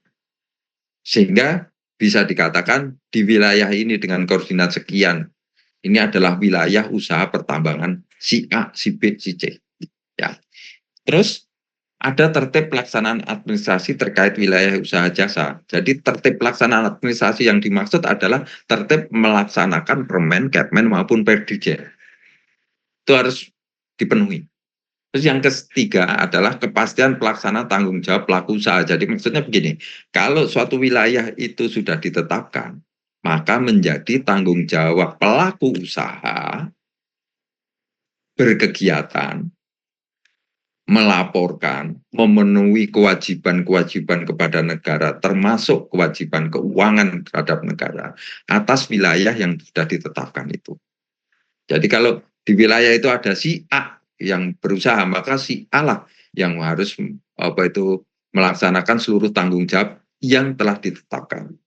sehingga bisa dikatakan di wilayah ini dengan koordinat sekian, ini adalah wilayah usaha pertambangan si A, si B, si C. Ya. Terus ada tertib pelaksanaan administrasi terkait wilayah usaha jasa. Jadi tertib pelaksanaan administrasi yang dimaksud adalah tertib melaksanakan Permen, Kepmen maupun Perdijen. Itu harus dipenuhi. Terus yang ketiga adalah kepastian pelaksana tanggung jawab pelaku usaha. Jadi maksudnya begini, kalau suatu wilayah itu sudah ditetapkan, maka menjadi tanggung jawab pelaku usaha berkegiatan, melaporkan, memenuhi kewajiban-kewajiban kepada negara, termasuk kewajiban keuangan terhadap negara, atas wilayah yang sudah ditetapkan itu. Jadi kalau di wilayah itu ada si A yang berusaha, maka si A lah yang harus melaksanakan seluruh tanggung jawab yang telah ditetapkan.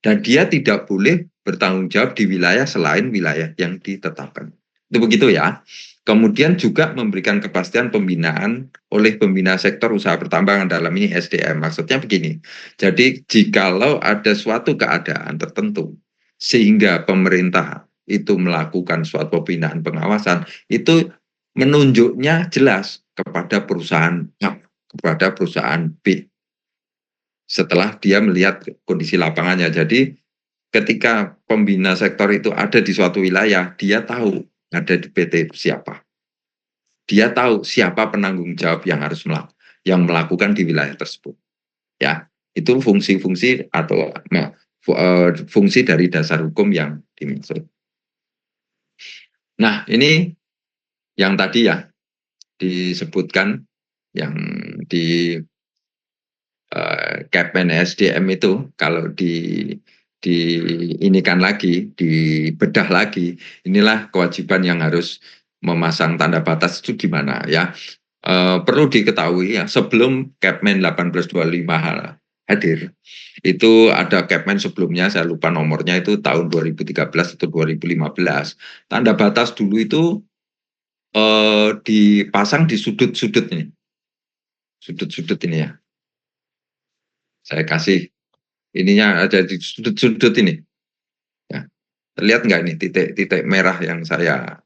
Dan dia tidak boleh bertanggung jawab di wilayah selain wilayah yang ditetapkan. Itu begitu ya. Kemudian juga memberikan kepastian pembinaan oleh pembina sektor usaha pertambangan, dalam ini SDM. Maksudnya begini, jadi jikalau ada suatu keadaan tertentu sehingga pemerintah itu melakukan suatu pembinaan pengawasan, itu menunjuknya jelas kepada perusahaan A, kepada perusahaan B, setelah dia melihat kondisi lapangannya. Jadi ketika pembina sektor itu ada di suatu wilayah, dia tahu ada di PT siapa. Dia tahu siapa penanggung jawab yang harus melakukan di wilayah tersebut. Ya, itu fungsi-fungsi atau fungsi dari dasar hukum yang dimaksud. Nah, ini yang tadi ya disebutkan yang di Kepmen SDM itu kalau diinikan lagi, dibedah lagi, inilah kewajiban yang harus memasang tanda batas itu gimana ya. Perlu diketahui ya, sebelum Kepmen 1825 hadir, itu ada Kepmen sebelumnya, saya lupa nomornya, itu tahun 2013 atau 2015. Tanda batas dulu itu dipasang di sudut-sudut ini. Sudut-sudut ini ya. Saya kasih ininya ada di sudut-sudut ini. Ya. Terlihat nggak ini titik-titik merah yang saya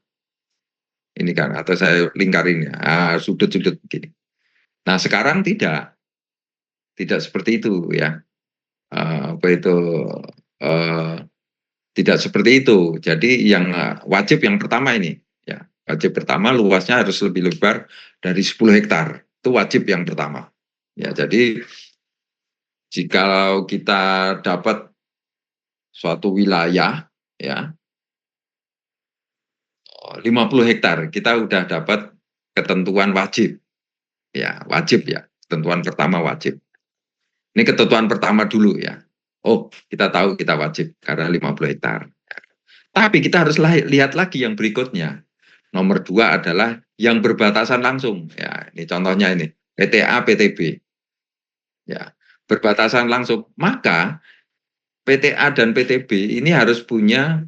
ini kan, atau saya lingkarin ya, sudut-sudut begini. Nah sekarang tidak seperti itu ya. Apa itu tidak seperti itu. Jadi yang wajib yang pertama ini ya, wajib pertama luasnya harus lebih lebar dari 10 hektar. Itu wajib yang pertama. Ya, jadi jika kita dapat suatu wilayah ya 50 hektar, kita udah dapat ketentuan wajib. Ya, wajib ya. Ketentuan pertama wajib. Ini ketentuan pertama dulu ya. Oh, kita tahu kita wajib karena 50 hektar. Tapi kita harus lihat lagi yang berikutnya. Nomor 2 adalah yang berbatasan langsung. Ya, ini contohnya ini, PTA, PTB. Ya, berbatasan langsung. Maka PTA dan PTB ini harus punya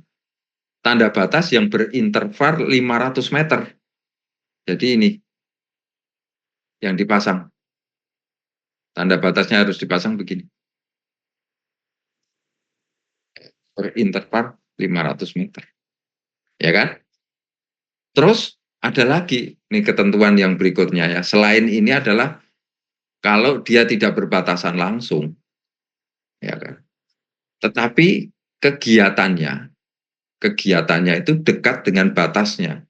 tanda batas yang berinterval 500 meter. Jadi ini yang dipasang. Tanda batasnya harus dipasang begini. Berinterval 500 meter. Ya kan? Terus ada lagi nih ketentuan yang berikutnya ya. Selain ini adalah kalau dia tidak berbatasan langsung. Ya kan? Tetapi kegiatannya itu dekat dengan batasnya.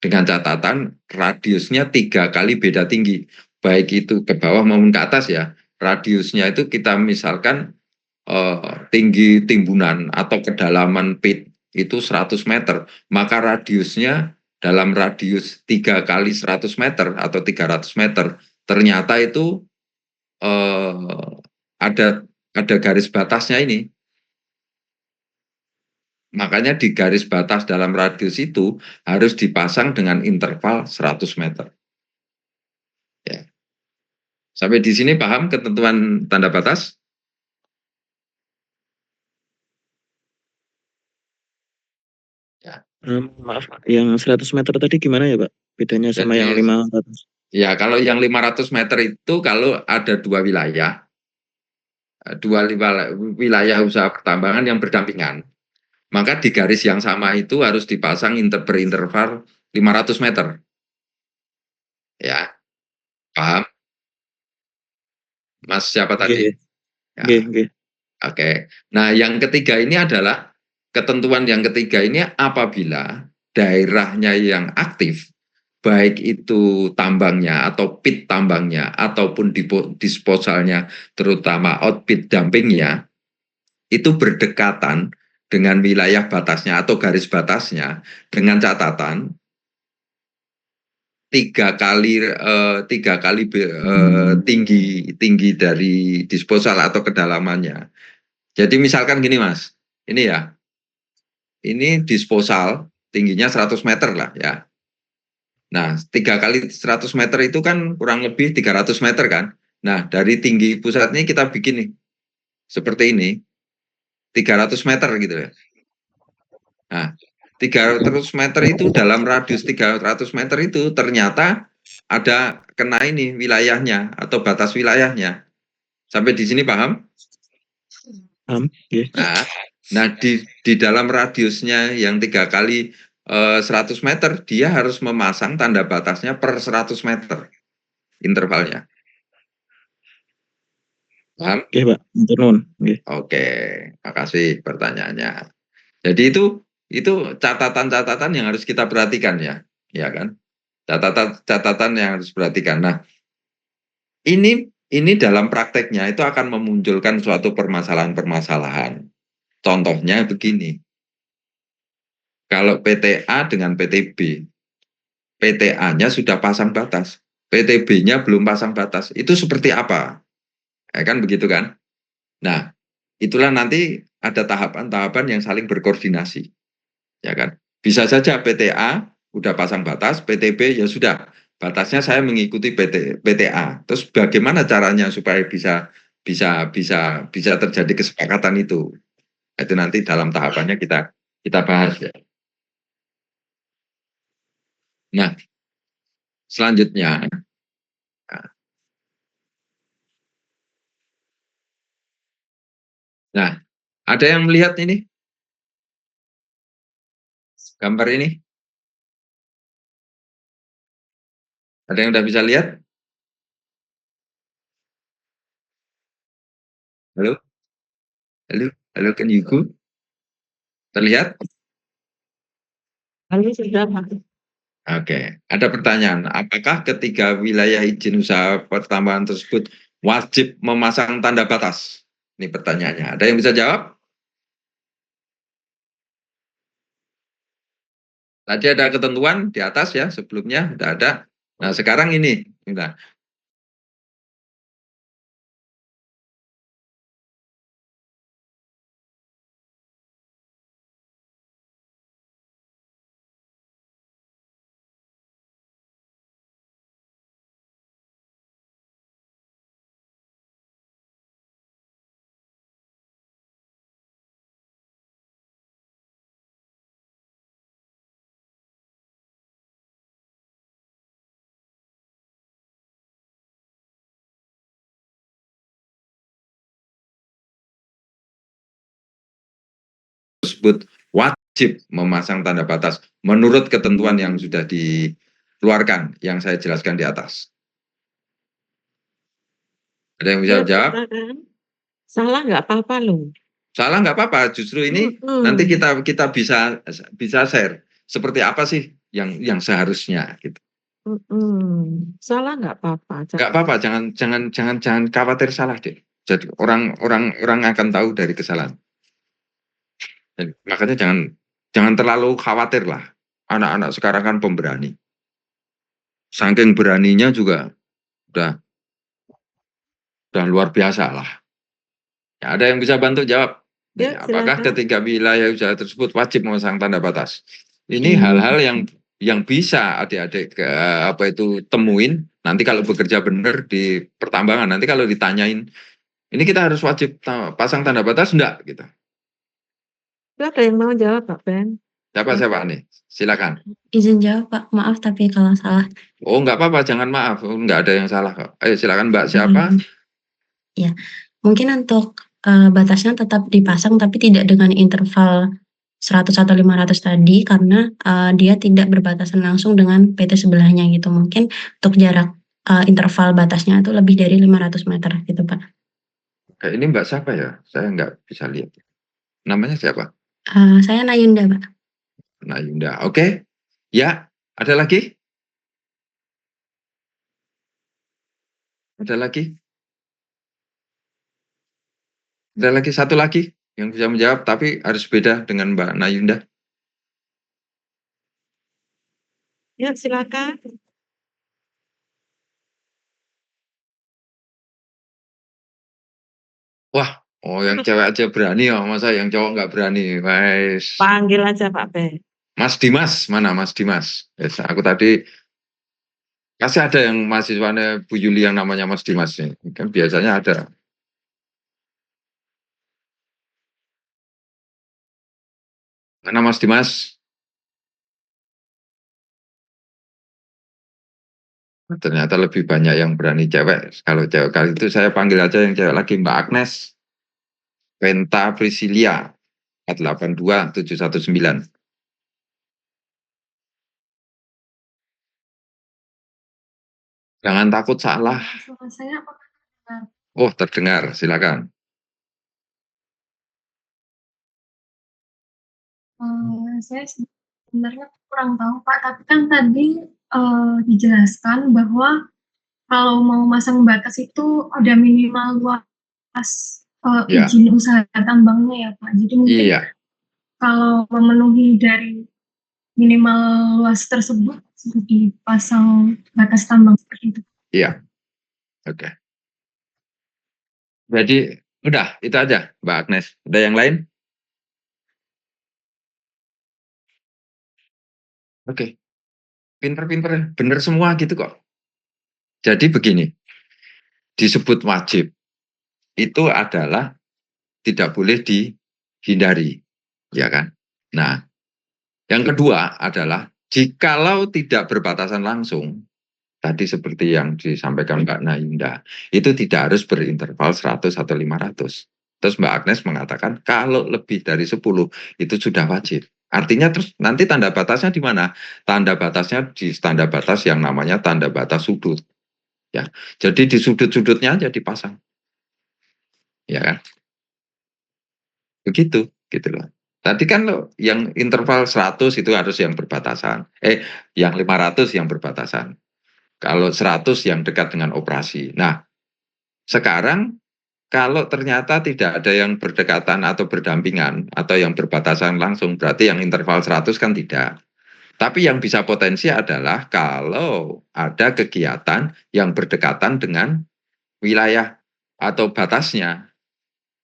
Dengan catatan radiusnya 3 kali beda tinggi. Baik itu ke bawah maupun ke atas ya. Radiusnya itu kita misalkan tinggi timbunan atau kedalaman pit itu 100 meter. Maka radiusnya dalam radius 3 kali 100 meter atau 300 meter. Ternyata itu ada garis batasnya ini. Makanya di garis batas dalam radius itu harus dipasang dengan interval 100 meter. Ya. Sampai di sini paham ketentuan tanda batas? Ya. Maaf, yang 100 meter tadi gimana ya Pak? Bedanya sama yang 500? Ya, kalau yang 500 meter itu kalau ada dua wilayah usaha pertambangan yang berdampingan. Maka di garis yang sama itu harus dipasang berinterval 500 meter. Ya, paham? Mas siapa tadi? Ya. Oke. Nah, yang ketiga ini adalah ketentuan yang ketiga ini apabila daerahnya yang aktif, baik itu tambangnya atau pit tambangnya ataupun disposalnya, terutama output dumpingnya, itu berdekatan dengan wilayah batasnya atau garis batasnya dengan catatan 3 kali tinggi dari disposal atau kedalamannya. Jadi misalkan gini Mas, ini ya, ini disposal tingginya 100 meter lah ya. Nah 3 kali 100 meter itu kan kurang lebih 300 meter kan. Nah dari tinggi pusatnya kita bikin nih, seperti ini. 300 meter gitu ya. Nah, 300 meter itu dalam radius 300 meter itu ternyata ada kena ini wilayahnya atau batas wilayahnya. Sampai di sini paham? Paham. Nah di dalam radiusnya yang 3 kali 100 meter dia harus memasang tanda batasnya per 100 meter intervalnya. Paham? Oke Pak, Oke, makasih pertanyaannya. Jadi itu catatan-catatan yang harus kita perhatikan ya kan? Catatan yang harus perhatikan. Nah, ini ini dalam prakteknya itu akan memunculkan suatu permasalahan-permasalahan. Contohnya begini, kalau PTA dengan PTB, PTA-nya sudah pasang batas, PTB-nya belum pasang batas, itu seperti apa? Ya kan begitu kan? Nah, itulah nanti ada tahapan-tahapan yang saling berkoordinasi, ya kan? Bisa saja PTA udah pasang batas, PTB ya sudah batasnya saya mengikuti PTA. Terus bagaimana caranya supaya bisa terjadi kesepakatan itu? Itu nanti dalam tahapannya kita bahas ya. Nah, selanjutnya, nah ada yang melihat ini gambar ini? Ada yang udah bisa lihat? Halo, halo, halo, can you go? Terlihat? Lalu sudah Oke, ada pertanyaan. Apakah ketiga wilayah izin usaha pertambangan tersebut wajib memasang tanda batas? Ini pertanyaannya. Ada yang bisa jawab? Tadi ada ketentuan di atas ya, sebelumnya tidak ada. Nah, sekarang ini. Nah, tersebut wajib memasang tanda batas menurut ketentuan yang sudah dikeluarkan, yang saya jelaskan di atas. Ada yang bisa ya, jawab? kan? Salah nggak apa-apa loh. Salah nggak apa-apa, justru ini nanti kita bisa share seperti apa sih yang seharusnya gitu. Salah nggak apa-apa. Nggak apa-apa, jangan khawatir salah deh. Jadi orang akan tahu dari kesalahan. Dan makanya jangan terlalu khawatir lah. Anak-anak sekarang kan pemberani. Saking beraninya juga udah luar biasa lah. Ya, ada yang bisa bantu jawab? Ya, Apakah silakan. ketiga wilayah usaha tersebut wajib memasang tanda batas? Ini hal-hal yang bisa adik-adik temuin nanti kalau bekerja benar di pertambangan. Nanti kalau ditanyain, ini kita harus wajib pasang tanda batas enggak gitu. Ada yang mau jawab, Pak Ben? Siapa nih? Silakan. Izin jawab Pak, maaf tapi kalau salah. Oh, nggak apa-apa, jangan maaf. Enggak ada yang salah kok. Ayo silakan Mbak, siapa? Ya, mungkin untuk batasnya tetap dipasang tapi tidak dengan interval 100 atau 500 tadi karena dia tidak berbatasan langsung dengan PT sebelahnya gitu. Mungkin untuk jarak interval batasnya itu lebih dari 500 meter gitu Pak. Oke, ini Mbak siapa ya? Saya nggak bisa lihat. Namanya siapa? Saya Nayunda Pak. Nayunda. Oke. Ya, ada lagi? Ada lagi? Ada lagi satu lagi yang bisa menjawab, tapi harus beda dengan Mbak Nayunda. Ya, silakan. Wah, oh yang cewek aja berani ya, masa yang cowok nggak berani? Wes. Panggil aja Pak Ben. Mas Dimas, mana Mas Dimas? Yes, aku tadi kasih ada yang mahasiswanya Bu Yuli yang namanya Mas Dimas nih. Kan biasanya ada. Mana Mas Dimas? Ternyata lebih banyak yang berani cewek. Kalau cewek kali itu saya panggil aja yang cewek lagi Mbak Agnes. Penta Priscilia 482719. Jangan takut salah. Suara saya apakah terdengar? Oh, terdengar. Silakan. Saya sebenarnya kurang tahu Pak, tapi kan tadi dijelaskan bahwa kalau mau masang batas itu ada minimal luas Ya, izin usaha tambangnya ya Pak. Jadi mungkin iya, kalau memenuhi dari minimal luas tersebut sudah dipasang batas tambang seperti itu. iya. Oke. Jadi udah itu aja, Mbak Agnes. Ada yang lain? Oke. Pinter-pinter, bener semua gitu kok. Jadi begini, disebut wajib itu adalah tidak boleh dihindari, ya kan? Nah, yang kedua adalah jikalau tidak berbatasan langsung, tadi seperti yang disampaikan Mbak Nayunda, itu tidak harus berinterval 100 atau 500. Terus Mbak Agnes mengatakan kalau lebih dari 10 itu sudah wajib. Artinya terus nanti tanda batasnya di mana? Tanda batasnya di tanda batas yang namanya tanda batas sudut. Ya, jadi di sudut-sudutnya aja dipasang, ya kan? Begitu, gitu loh. Tadi kan lo yang interval 100 itu harus yang berbatasan. Yang 500 yang berbatasan. Kalau 100 yang dekat dengan operasi. Nah, sekarang kalau ternyata tidak ada yang berdekatan atau berdampingan atau yang berbatasan langsung, berarti yang interval 100 kan tidak. Tapi yang bisa potensi adalah kalau ada kegiatan yang berdekatan dengan wilayah atau batasnya.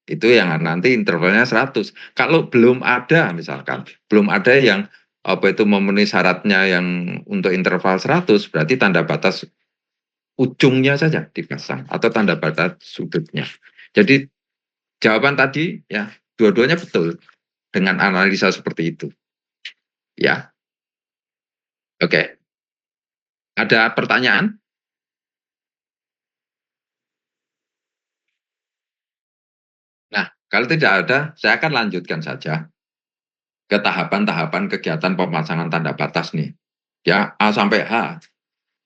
Itu yang nanti intervalnya 100. Kalau belum ada misalkan, belum ada yang apa itu memenuhi syaratnya yang untuk interval 100, berarti tanda batas ujungnya saja dipasang atau tanda batas sudutnya. Jadi jawaban tadi ya dua-duanya betul dengan analisa seperti itu. Ya. Oke. Ada pertanyaan? Nah, kalau tidak ada, saya akan lanjutkan saja ke tahapan-tahapan kegiatan pemasangan tanda batas nih. Ya, A sampai H.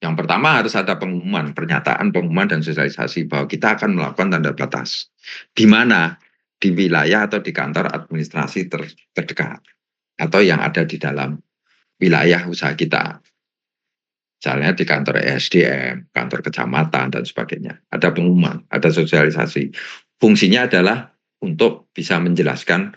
Yang pertama harus ada pengumuman, pernyataan pengumuman dan sosialisasi bahwa kita akan melakukan tanda batas. Di mana? Di wilayah atau di kantor administrasi terdekat. Atau yang ada di dalam wilayah usaha kita. Misalnya di kantor ESDM, kantor kecamatan, dan sebagainya. Ada pengumuman, ada sosialisasi. Fungsinya adalah untuk bisa menjelaskan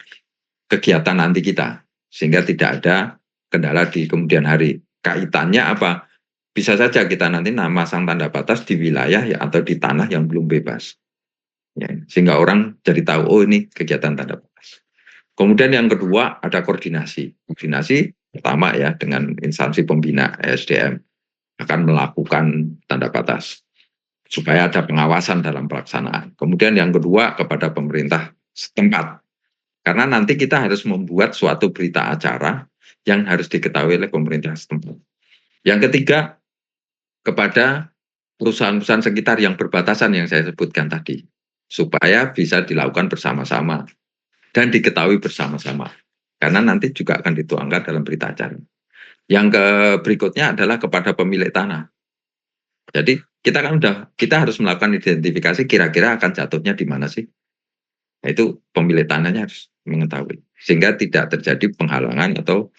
kegiatan nanti kita. Sehingga tidak ada kendala di kemudian hari. Kaitannya apa? Bisa saja kita nanti masang tanda batas di wilayah ya, atau di tanah yang belum bebas. Ya, sehingga orang jadi tahu, oh ini kegiatan tanda batas. Kemudian yang kedua ada koordinasi. Koordinasi pertama ya dengan instansi pembina ESDM akan melakukan tanda batas supaya ada pengawasan dalam pelaksanaan. Kemudian yang kedua kepada pemerintah setempat. Karena nanti kita harus membuat suatu berita acara yang harus diketahui oleh pemerintah setempat. Yang ketiga kepada perusahaan-perusahaan sekitar yang berbatasan yang saya sebutkan tadi, supaya bisa dilakukan bersama-sama dan diketahui bersama-sama, karena nanti juga akan dituangkan dalam berita acara. Yang berikutnya adalah kepada pemilik tanah. Jadi kita harus melakukan identifikasi kira-kira akan jatuhnya di mana sih. Nah, itu pemilik tanahnya harus mengetahui sehingga tidak terjadi penghalangan atau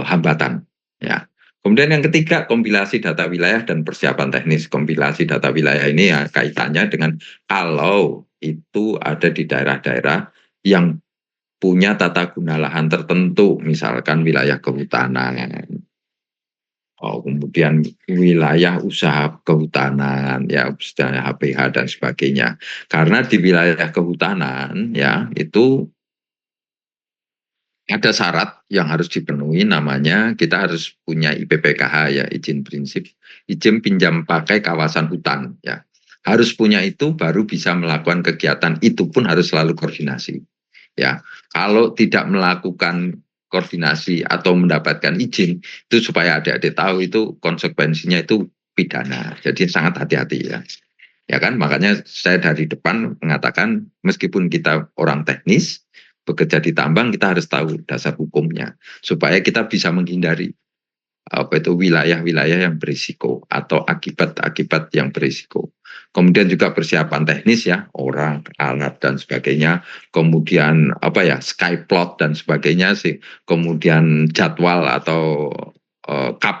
hambatan. Ya. Kemudian yang ketiga, kompilasi data wilayah dan persiapan teknis. Kompilasi data wilayah ini ya kaitannya dengan kalau itu ada di daerah-daerah yang punya tata guna lahan tertentu, misalkan wilayah kehutanan, kemudian wilayah usaha kehutanan, ya misalnya HPH dan sebagainya. Karena di wilayah kehutanan ya itu ada syarat yang harus dipenuhi, namanya kita harus punya IPPKH ya, izin prinsip, izin pinjam pakai kawasan hutan ya. Harus punya itu baru bisa melakukan kegiatan, itu pun harus selalu koordinasi. Ya, kalau tidak melakukan koordinasi atau mendapatkan izin itu supaya adik-adik tahu itu konsekuensinya itu pidana. Jadi sangat hati-hati ya. Ya kan, makanya saya dari depan mengatakan meskipun kita orang teknis bekerja di tambang, kita harus tahu dasar hukumnya supaya kita bisa menghindari apa itu wilayah-wilayah yang berisiko atau akibat-akibat yang berisiko. Kemudian juga persiapan teknis ya, orang, alat dan sebagainya. Kemudian apa ya, skyplot dan sebagainya sih. Kemudian jadwal atau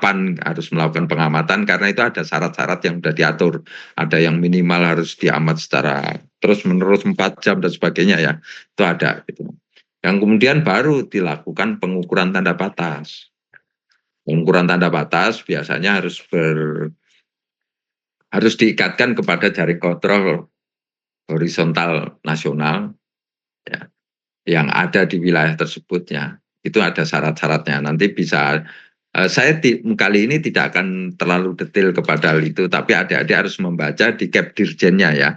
kapan harus melakukan pengamatan, karena itu ada syarat-syarat yang sudah diatur. Ada yang minimal harus diamat secara terus-menerus 4 jam dan sebagainya ya. Itu ada gitu. Yang kemudian baru dilakukan pengukuran tanda batas. Pengukuran tanda batas biasanya harus diikatkan kepada jaring kontrol horizontal nasional ya, yang ada di wilayah tersebutnya. Itu ada syarat-syaratnya. Nanti bisa saya kali ini tidak akan terlalu detail kepada hal itu, tapi adik-adik harus membaca di cap dirjennya ya.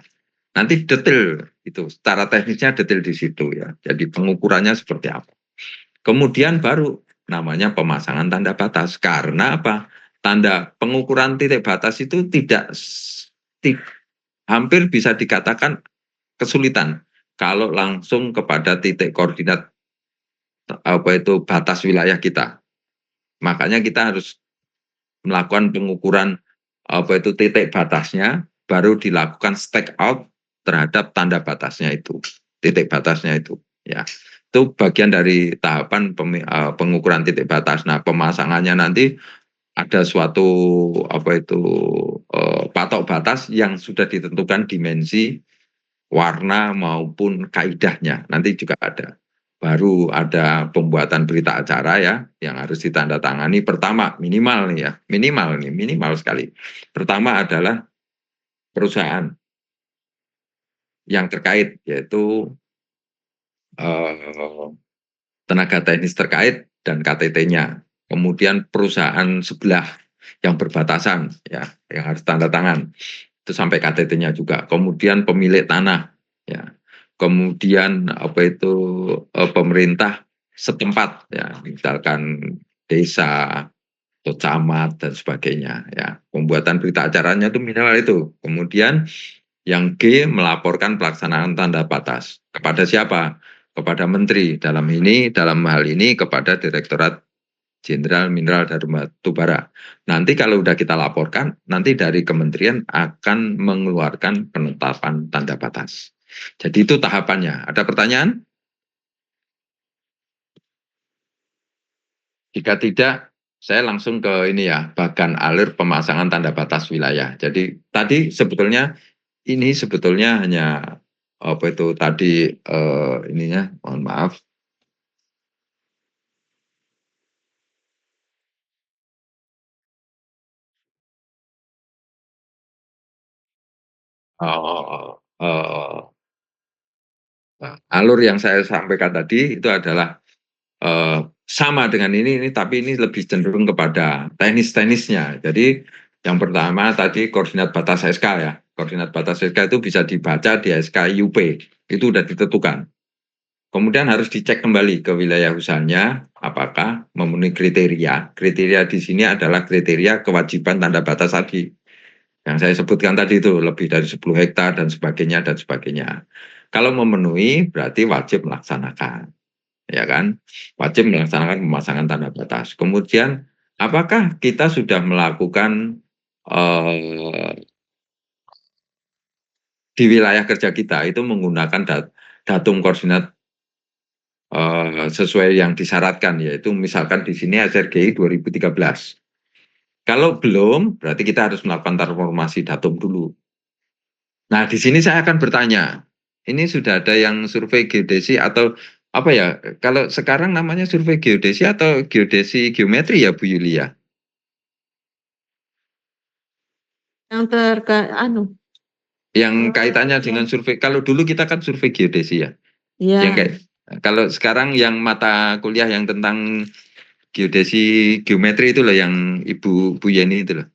Nanti detail itu, secara teknisnya detail di situ ya. Jadi pengukurannya seperti apa. Kemudian baru namanya pemasangan tanda batas. Karena apa? Tanda pengukuran titik batas itu hampir bisa dikatakan kesulitan kalau langsung kepada titik koordinat batas wilayah kita. Makanya kita harus melakukan pengukuran titik batasnya, baru dilakukan stake out terhadap tanda batasnya itu, titik batasnya itu ya. Itu bagian dari tahapan pengukuran titik batas. Nah, pemasangannya nanti ada suatu patok batas yang sudah ditentukan dimensi, warna maupun kaidahnya. Nanti juga ada. Baru ada pembuatan berita acara ya yang harus ditandatangani. Pertama minimal nih ya, minimal sekali. Pertama adalah perusahaan yang terkait, yaitu tenaga teknis terkait dan KTT-nya. Kemudian perusahaan sebelah yang berbatasan ya, yang harus tanda tangan. Itu sampai KTT-nya juga. Kemudian pemilik tanah ya. Kemudian pemerintah setempat ya, misalkan desa atau camat dan sebagainya ya. Pembuatan berita acaranya itu minimal itu. Kemudian yang G, melaporkan pelaksanaan tanda batas. Kepada siapa? Kepada menteri. Dalam hal ini kepada Direktorat Jenderal Mineral dan Batubara. Nanti kalau udah kita laporkan, nanti dari kementerian akan mengeluarkan penetapan tanda batas. Jadi itu tahapannya. Ada pertanyaan? Jika tidak, saya langsung ke ini ya, bagan alir pemasangan tanda batas wilayah. Jadi tadi sebetulnya hanya ininya, mohon maaf. Alur yang saya sampaikan tadi itu adalah sama dengan ini, tapi ini lebih cenderung kepada teknis-teknisnya. Jadi yang pertama tadi koordinat batas SK ya. Koordinat batas SK itu bisa dibaca di SK UP. Itu sudah ditentukan. Kemudian harus dicek kembali ke wilayah usahanya apakah memenuhi kriteria. Kriteria di sini adalah kriteria kewajiban tanda batas tadi. Yang saya sebutkan tadi itu lebih dari 10 hektar dan sebagainya. Kalau memenuhi berarti wajib melaksanakan. Ya kan? Wajib melaksanakan pemasangan tanda batas. Kemudian apakah kita sudah melakukan di wilayah kerja kita itu menggunakan datum koordinat sesuai yang disyaratkan, yaitu misalkan di sini SRGI 2013. Kalau belum, berarti kita harus melakukan transformasi datum dulu. Nah, di sini saya akan bertanya, ini sudah ada yang survei geodesi atau apa ya? Kalau sekarang namanya survei geodesi atau geodesi geometri ya, Bu Yulia? Yang yang kaitannya dengan survei. Kalau dulu kita kan survei geodesi ya. Iya. Kalau sekarang yang mata kuliah yang tentang geodesi geometri itu loh yang Ibu Bu Yeni itu loh.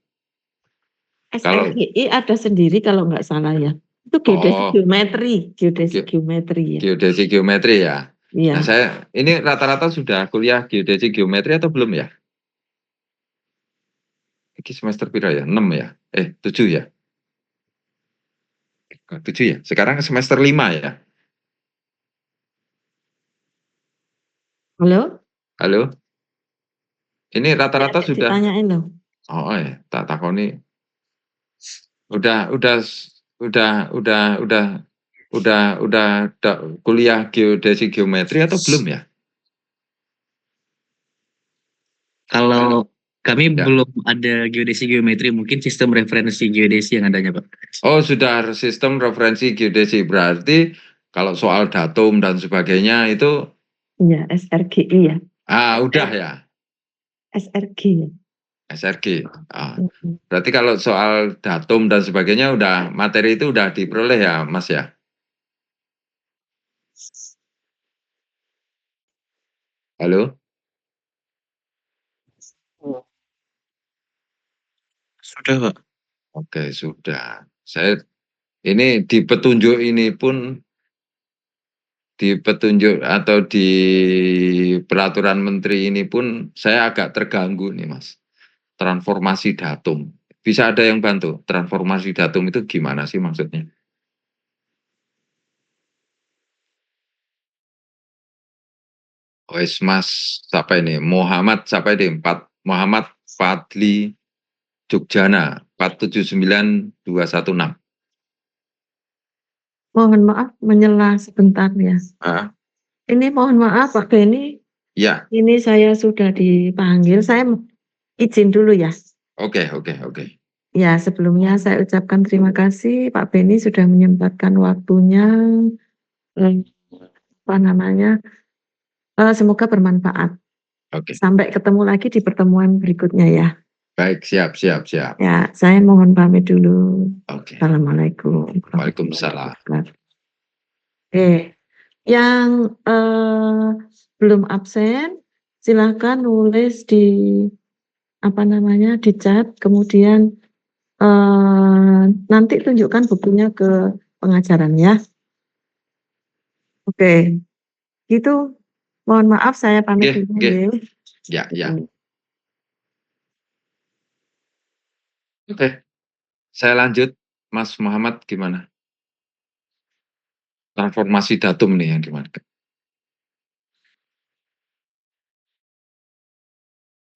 SRGI ada sendiri kalau nggak salah ya. Itu geodesi geometri, ya. Geodesi geometri ya. Iya. Nah, ini rata-rata sudah kuliah geodesi geometri atau belum ya? Ini semester pira ya? 6 ya? 7 ya? 7 ya? Sekarang semester 5 ya? Halo? Ini rata-rata sudah. Ditanyain loh. Oh ya, tak takoni. Udah kuliah geodesi geometri atau belum ya? Kalau Kami Ya. belum ada geodesi geometri, mungkin sistem referensi geodesi yang adanya, Pak. Oh, sudah sistem referensi geodesi. Berarti kalau soal datum dan sebagainya itu Iya, SRGI ya. udah ya, SRG ya. SRG. Mhm. Berarti kalau soal datum dan sebagainya udah materi itu udah diperoleh ya, Mas ya? Halo? Sudah, Pak. Oke, sudah. Saya ini di petunjuk ini pun di petunjuk atau di peraturan menteri ini pun saya agak terganggu nih, Mas. Transformasi datum. Bisa ada yang bantu? Transformasi datum itu gimana sih maksudnya? Wes Mas, siapa ini? Muhammad, siapa ini? Muhammad Fadli Jugjana, 479216. Mohon maaf menyela sebentar ya. Ah, Ini mohon maaf Pak Beni, ya, ini saya sudah dipanggil. Saya izin dulu ya. oke. Ya, sebelumnya saya ucapkan terima kasih Pak Beni sudah menyempatkan waktunya. eh, Apa namanya? Semoga bermanfaat. Oke, Sampai ketemu lagi di pertemuan berikutnya ya. baik, siap. Ya, saya mohon pamit dulu. Oke, Assalamualaikum. Waalaikumsalam. Yang belum absen, silahkan nulis di di chat, kemudian nanti tunjukkan bukunya ke pengajaran ya. Oke, gitu. Mohon maaf saya pamit dulu ya. Ya. Oke, saya lanjut. Mas Muhammad gimana? Transformasi datum nih yang gimana?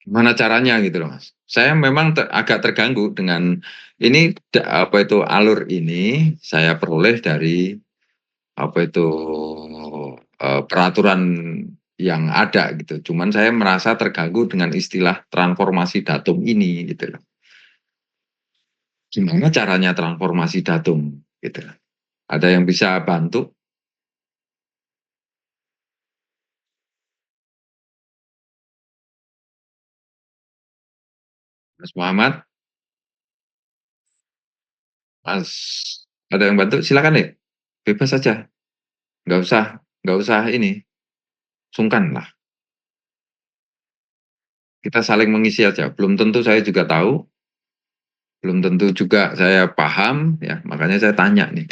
Gimana caranya gitu loh Mas. Saya memang agak terganggu dengan ini alur ini saya peroleh dari peraturan yang ada gitu. Cuman saya merasa terganggu dengan istilah transformasi datum ini gitu loh. Gimana caranya transformasi datum gitu loh. Ada yang bisa bantu? Mas Muhammad? Mas, ada yang bantu? Silakan deh. Bebas saja. Nggak usah ini. Sungkan lah. Kita saling mengisi aja. Belum tentu saya juga tahu. Belum tentu juga saya paham. Ya, makanya saya tanya nih.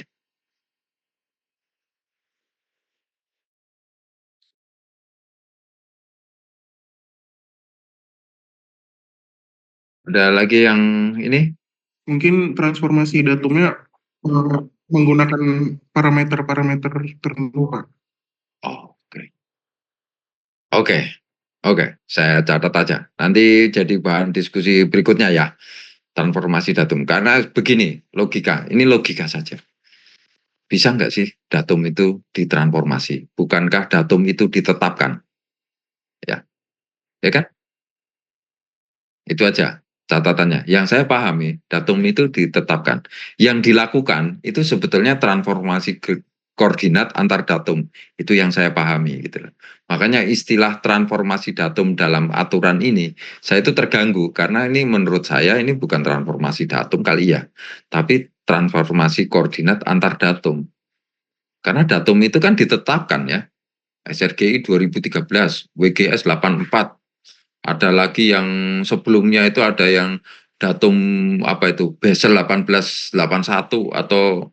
Ada lagi yang ini? Mungkin transformasi datumnya menggunakan parameter-parameter tertentu, Pak. Oh, Oke. Saya catat aja. Nanti jadi bahan diskusi berikutnya ya. Transformasi datum. Karena begini, logika. Ini logika saja. Bisa nggak sih datum itu ditransformasi? Bukankah datum itu ditetapkan? Ya kan? Itu aja catatannya. Yang saya pahami, datum itu ditetapkan. Yang dilakukan itu sebetulnya transformasi koordinat antar datum. Itu yang saya pahami gitu loh. Makanya istilah transformasi datum dalam aturan ini, saya itu terganggu karena ini menurut saya ini bukan transformasi datum kali ya, tapi transformasi koordinat antar datum. Karena datum itu kan ditetapkan ya. SRGI 2013, WGS 84. Ada lagi yang sebelumnya itu ada yang datum Basel 1881 atau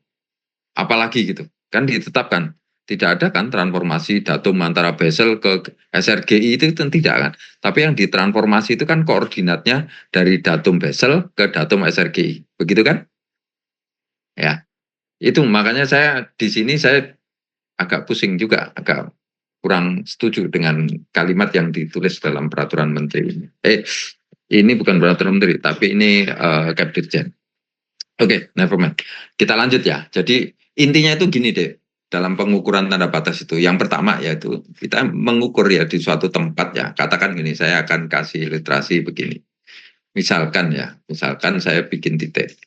apalagi gitu. Kan ditetapkan. Tidak ada kan transformasi datum antara Basel ke SRGI itu tidak kan. Tapi yang ditransformasi itu kan koordinatnya dari datum Basel ke datum SRGI. Begitu kan? Ya. Itu makanya saya di sini saya agak pusing juga, agak kurang setuju dengan kalimat yang ditulis dalam peraturan menteri ini. Ini bukan peraturan menteri, tapi ini Kapdirjen. Oke, never mind. Kita lanjut ya. Jadi intinya itu gini deh, dalam pengukuran tanda batas itu. Yang pertama yaitu kita mengukur ya di suatu tempat ya. Katakan gini, saya akan kasih ilustrasi begini. Misalkan saya bikin titik.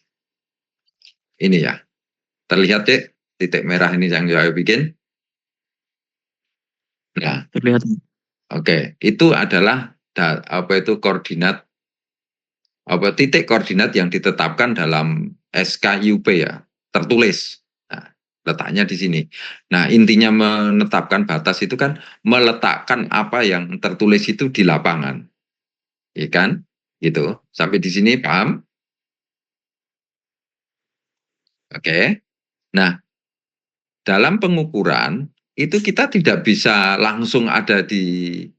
Ini ya. Terlihat ya titik merah ini yang saya bikin. Nah, Terlihat. oke, itu adalah koordinat titik koordinat yang ditetapkan dalam SKUP ya, tertulis. Nah, letaknya di sini. Nah, intinya menetapkan batas itu kan meletakkan apa yang tertulis itu di lapangan. Ya kan? Gitu. Sampai di sini paham? Oke. Nah, dalam pengukuran itu kita tidak bisa langsung ada di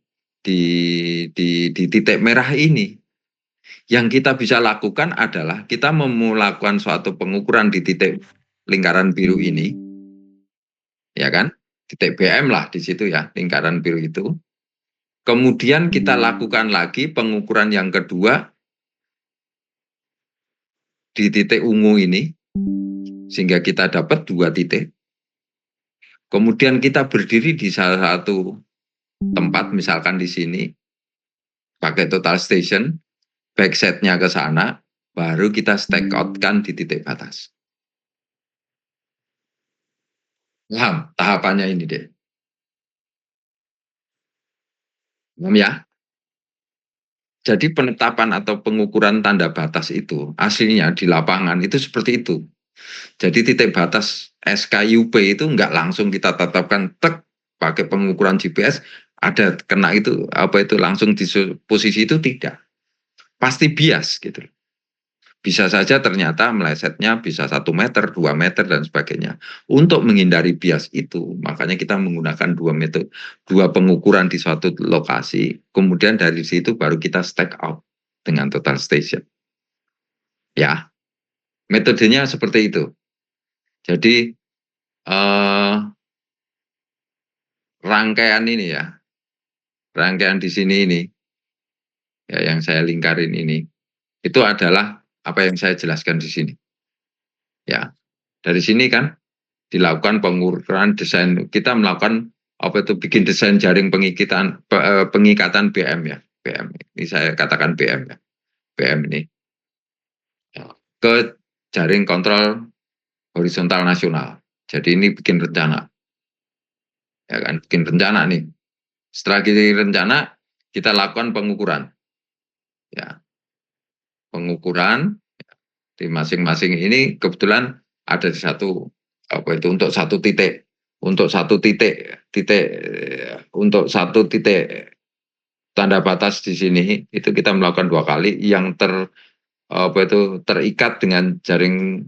titik merah ini. Yang kita bisa lakukan adalah kita melakukan suatu pengukuran di titik lingkaran biru ini, ya kan? Titik BM lah di situ ya, lingkaran biru itu. Kemudian kita lakukan lagi pengukuran yang kedua di titik ungu ini, sehingga kita dapat 2 titik. Kemudian kita berdiri di salah satu tempat, misalkan di sini, pakai total station, backset-nya ke sana, baru kita stack out-kan di titik batas. Paham tahapannya ini deh. Paham ya? Jadi penetapan atau pengukuran tanda batas itu aslinya di lapangan itu seperti itu. Jadi titik batas SKUP itu enggak langsung kita tetapkan pakai pengukuran GPS ada kena itu langsung di posisi itu, tidak. Pasti bias gitu. Bisa saja ternyata melesetnya bisa 1 meter, 2 meter dan sebagainya. Untuk menghindari bias itu, makanya kita menggunakan 2 metode, 2 pengukuran di suatu lokasi, kemudian dari situ baru kita stack out dengan total station. Ya, metodenya seperti itu. Jadi rangkaian ini ya, rangkaian di sini ini, ya yang saya lingkarin ini, itu adalah apa yang saya jelaskan di sini. Ya, dari sini kan dilakukan pengukuran desain, kita melakukan bikin desain jaring pengikatan BM ya, BM ini saya katakan BM ya, BM ini ke jaring kontrol horizontal nasional. Jadi ini bikin rencana, ya kan, bikin rencana nih. Setelah kita rencana, kita lakukan pengukuran, ya, pengukuran di masing-masing ini kebetulan ada di untuk satu titik tanda batas di sini itu kita melakukan 2 kali yang terikat dengan jaring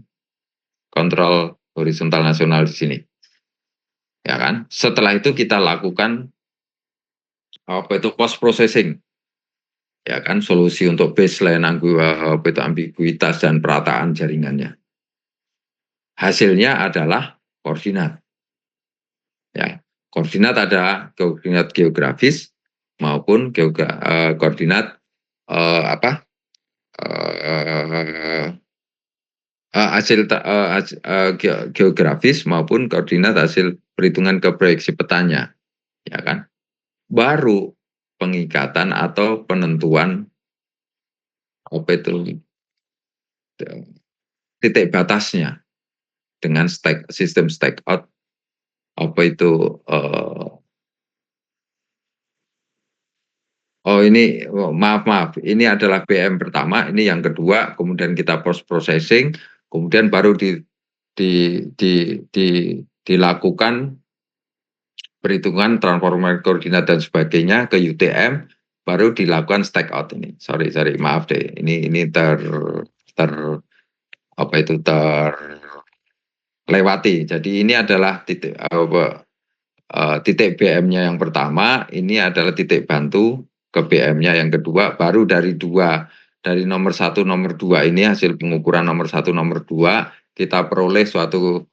kontrol horizontal nasional di sini, ya kan. Setelah itu kita lakukan post processing, ya kan, solusi untuk baseline ambiguitas dan perataan jaringannya. Hasilnya adalah koordinat. Ya, koordinat ada koordinat geografis maupun koordinat hasil geografis maupun koordinat hasil perhitungan keproyeksi petanya, ya kan. Baru pengikatan atau penentuan titik batasnya dengan sistem stack out maaf, ini adalah BM pertama, ini yang kedua, kemudian kita post processing, kemudian baru dilakukan perhitungan transformasi koordinat dan sebagainya ke UTM, baru dilakukan stack out ini. Sorry, maaf deh, ini terlewati. Jadi ini adalah titik BM-nya yang pertama, ini adalah titik bantu ke BM-nya yang kedua, baru dari nomor 1, nomor 2 ini hasil pengukuran nomor 1, nomor 2 kita peroleh suatu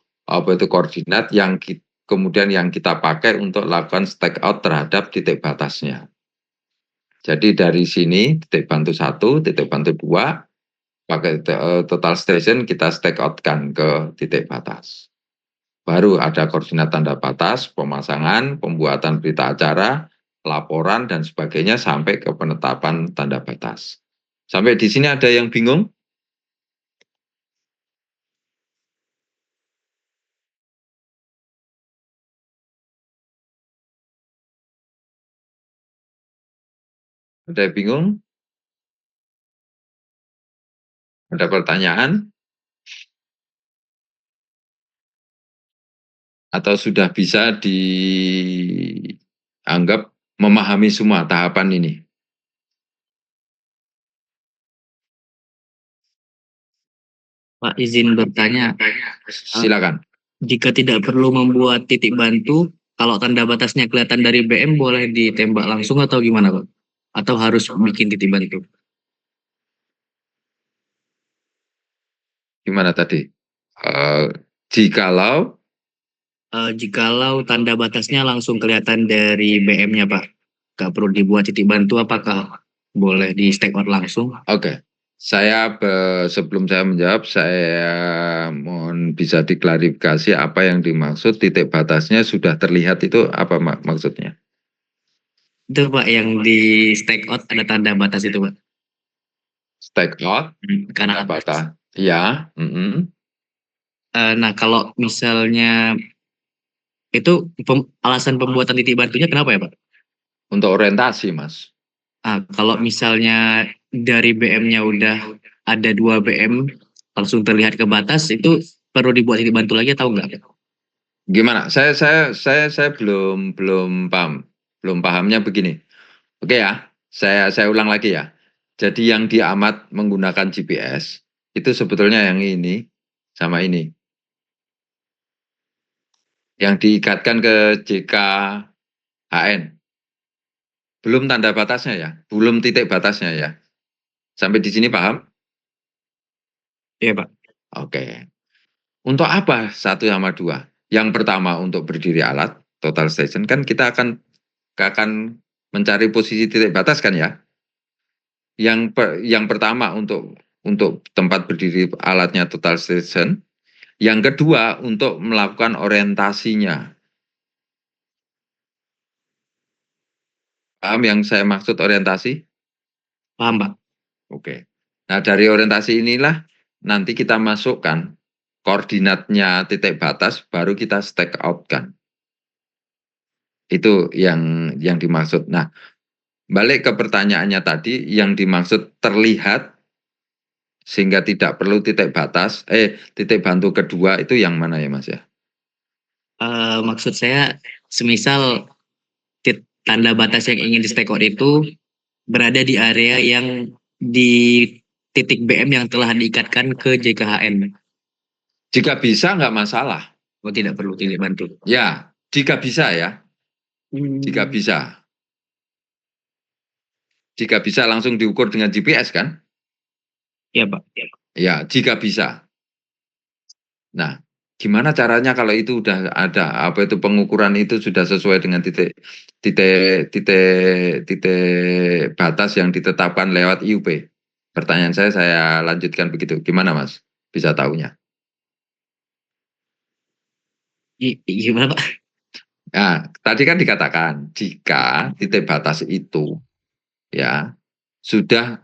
koordinat yang kemudian yang kita pakai untuk lakukan stack out terhadap titik batasnya. Jadi dari sini titik bantu 1, titik bantu 2 pakai total station kita stack out-kan ke titik batas. Baru ada koordinat tanda batas, pemasangan, pembuatan berita acara, laporan dan sebagainya sampai ke penetapan tanda batas. Sampai di sini ada yang bingung? Ada yang bingung? Ada pertanyaan? Atau sudah bisa dianggap memahami semua tahapan ini? Pak, izin bertanya. Silakan. Jika tidak perlu membuat titik bantu, kalau tanda batasnya kelihatan dari BM boleh ditembak langsung atau gimana, Pak? Atau harus bikin titik bantu? Gimana tadi? Jikalau Jikalau tanda batasnya langsung kelihatan dari BM-nya, Pak, nggak perlu dibuat titik bantu, apakah boleh di stake out langsung? Oke. Sebelum saya menjawab, saya mohon bisa diklarifikasi apa yang dimaksud titik batasnya sudah terlihat itu apa maksudnya? Itu, Pak, yang di stake out ada tanda batas itu, Pak. Stake out, Karena tanda batas. Ya. nah, kalau misalnya itu alasan pembuatan titik bantunya kenapa ya, Pak? Untuk orientasi, Mas. Kalau misalnya dari BM-nya udah ada 2 BM langsung terlihat ke batas, itu perlu dibuat titik bantu lagi atau enggak? Gimana? Saya belum paham. Belum pahamnya begini. Oke ya, saya ulang lagi ya. Jadi yang diamat menggunakan GPS itu sebetulnya yang ini sama ini. Yang diikatkan ke JKHN. Belum tanda batasnya ya, belum titik batasnya ya. Sampai di sini paham? Iya, Pak. Oke. Untuk apa 1 sama 2? Yang pertama untuk berdiri alat, total station, kan kita akan mencari posisi titik batas kan ya. Yang pertama untuk tempat berdiri alatnya total station. Yang kedua untuk melakukan orientasinya. Paham yang saya maksud orientasi? Paham, Pak. Oke. Nah, dari orientasi inilah nanti kita masukkan koordinatnya titik batas, baru kita stake out kan. Itu yang dimaksud. Nah, balik ke pertanyaannya tadi, yang dimaksud terlihat sehingga tidak perlu titik batas, titik bantu kedua itu yang mana ya, Mas ya? Maksud saya, semisal tanda batas yang ingin di stake out itu berada di area yang di titik BM yang telah diikatkan ke JKHN. Jika bisa nggak masalah. Oh, tidak perlu titik bantu. Ya, jika bisa ya. Jika bisa. Jika bisa langsung diukur dengan GPS kan? Iya, Pak. Ya, jika bisa. Nah, gimana caranya kalau itu udah ada, apa itu pengukuran itu sudah sesuai dengan titik batas yang ditetapkan lewat IUP? Pertanyaan saya lanjutkan begitu. Gimana, Mas? Bisa tahunya? Gimana, Pak? Nah, tadi kan dikatakan jika titik batas itu ya sudah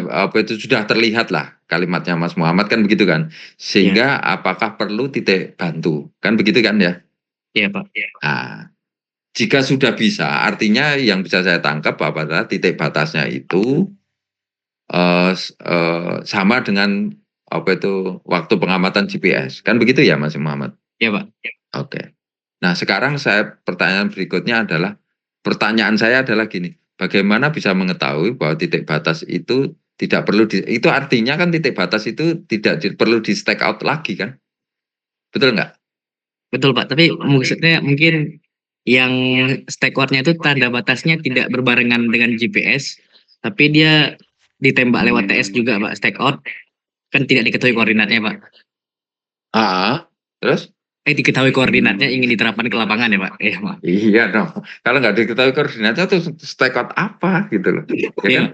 apa itu sudah terlihat lah kalimatnya Mas Muhammad kan begitu kan, sehingga apakah perlu titik bantu kan begitu kan ya? Iya, Pak. Nah, jika sudah bisa artinya yang bisa saya tangkap adalah titik batasnya itu sama dengan apa itu waktu pengamatan GPS kan begitu ya Mas Muhammad? Iya, Pak. Oke. Nah, sekarang pertanyaan berikutnya adalah, pertanyaan saya adalah gini, bagaimana bisa mengetahui bahwa titik batas itu tidak perlu itu artinya kan titik batas itu tidak perlu di stake out lagi kan? Betul nggak? Betul, Pak. Tapi maksudnya mungkin yang stake out-nya itu tanda batasnya tidak berbarengan dengan GPS, tapi dia ditembak lewat TS juga, Pak. Stake out kan tidak diketahui koordinatnya, Pak. Terus? Diketahui koordinatnya ingin diterapkan ke lapangan ya, Pak? Iya, Pak. Iya dong. Kalau nggak diketahui koordinatnya tuh stake out apa gitu loh. Ya kan?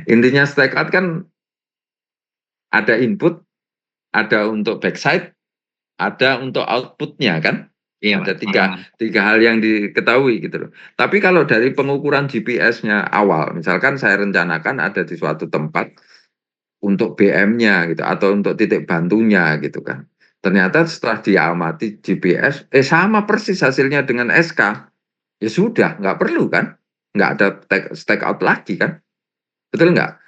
Intinya stake out kan ada input, ada untuk backside, ada untuk outputnya kan? Iya, Ada Pak. tiga hal yang diketahui gitu loh. Tapi kalau dari pengukuran GPS-nya awal, misalkan saya rencanakan ada di suatu tempat untuk BM-nya gitu atau untuk titik bantunya gitu kan. Ternyata setelah diamati GPS, sama persis hasilnya dengan SK. Ya sudah, nggak perlu kan? Nggak ada stake out lagi kan? Betul nggak?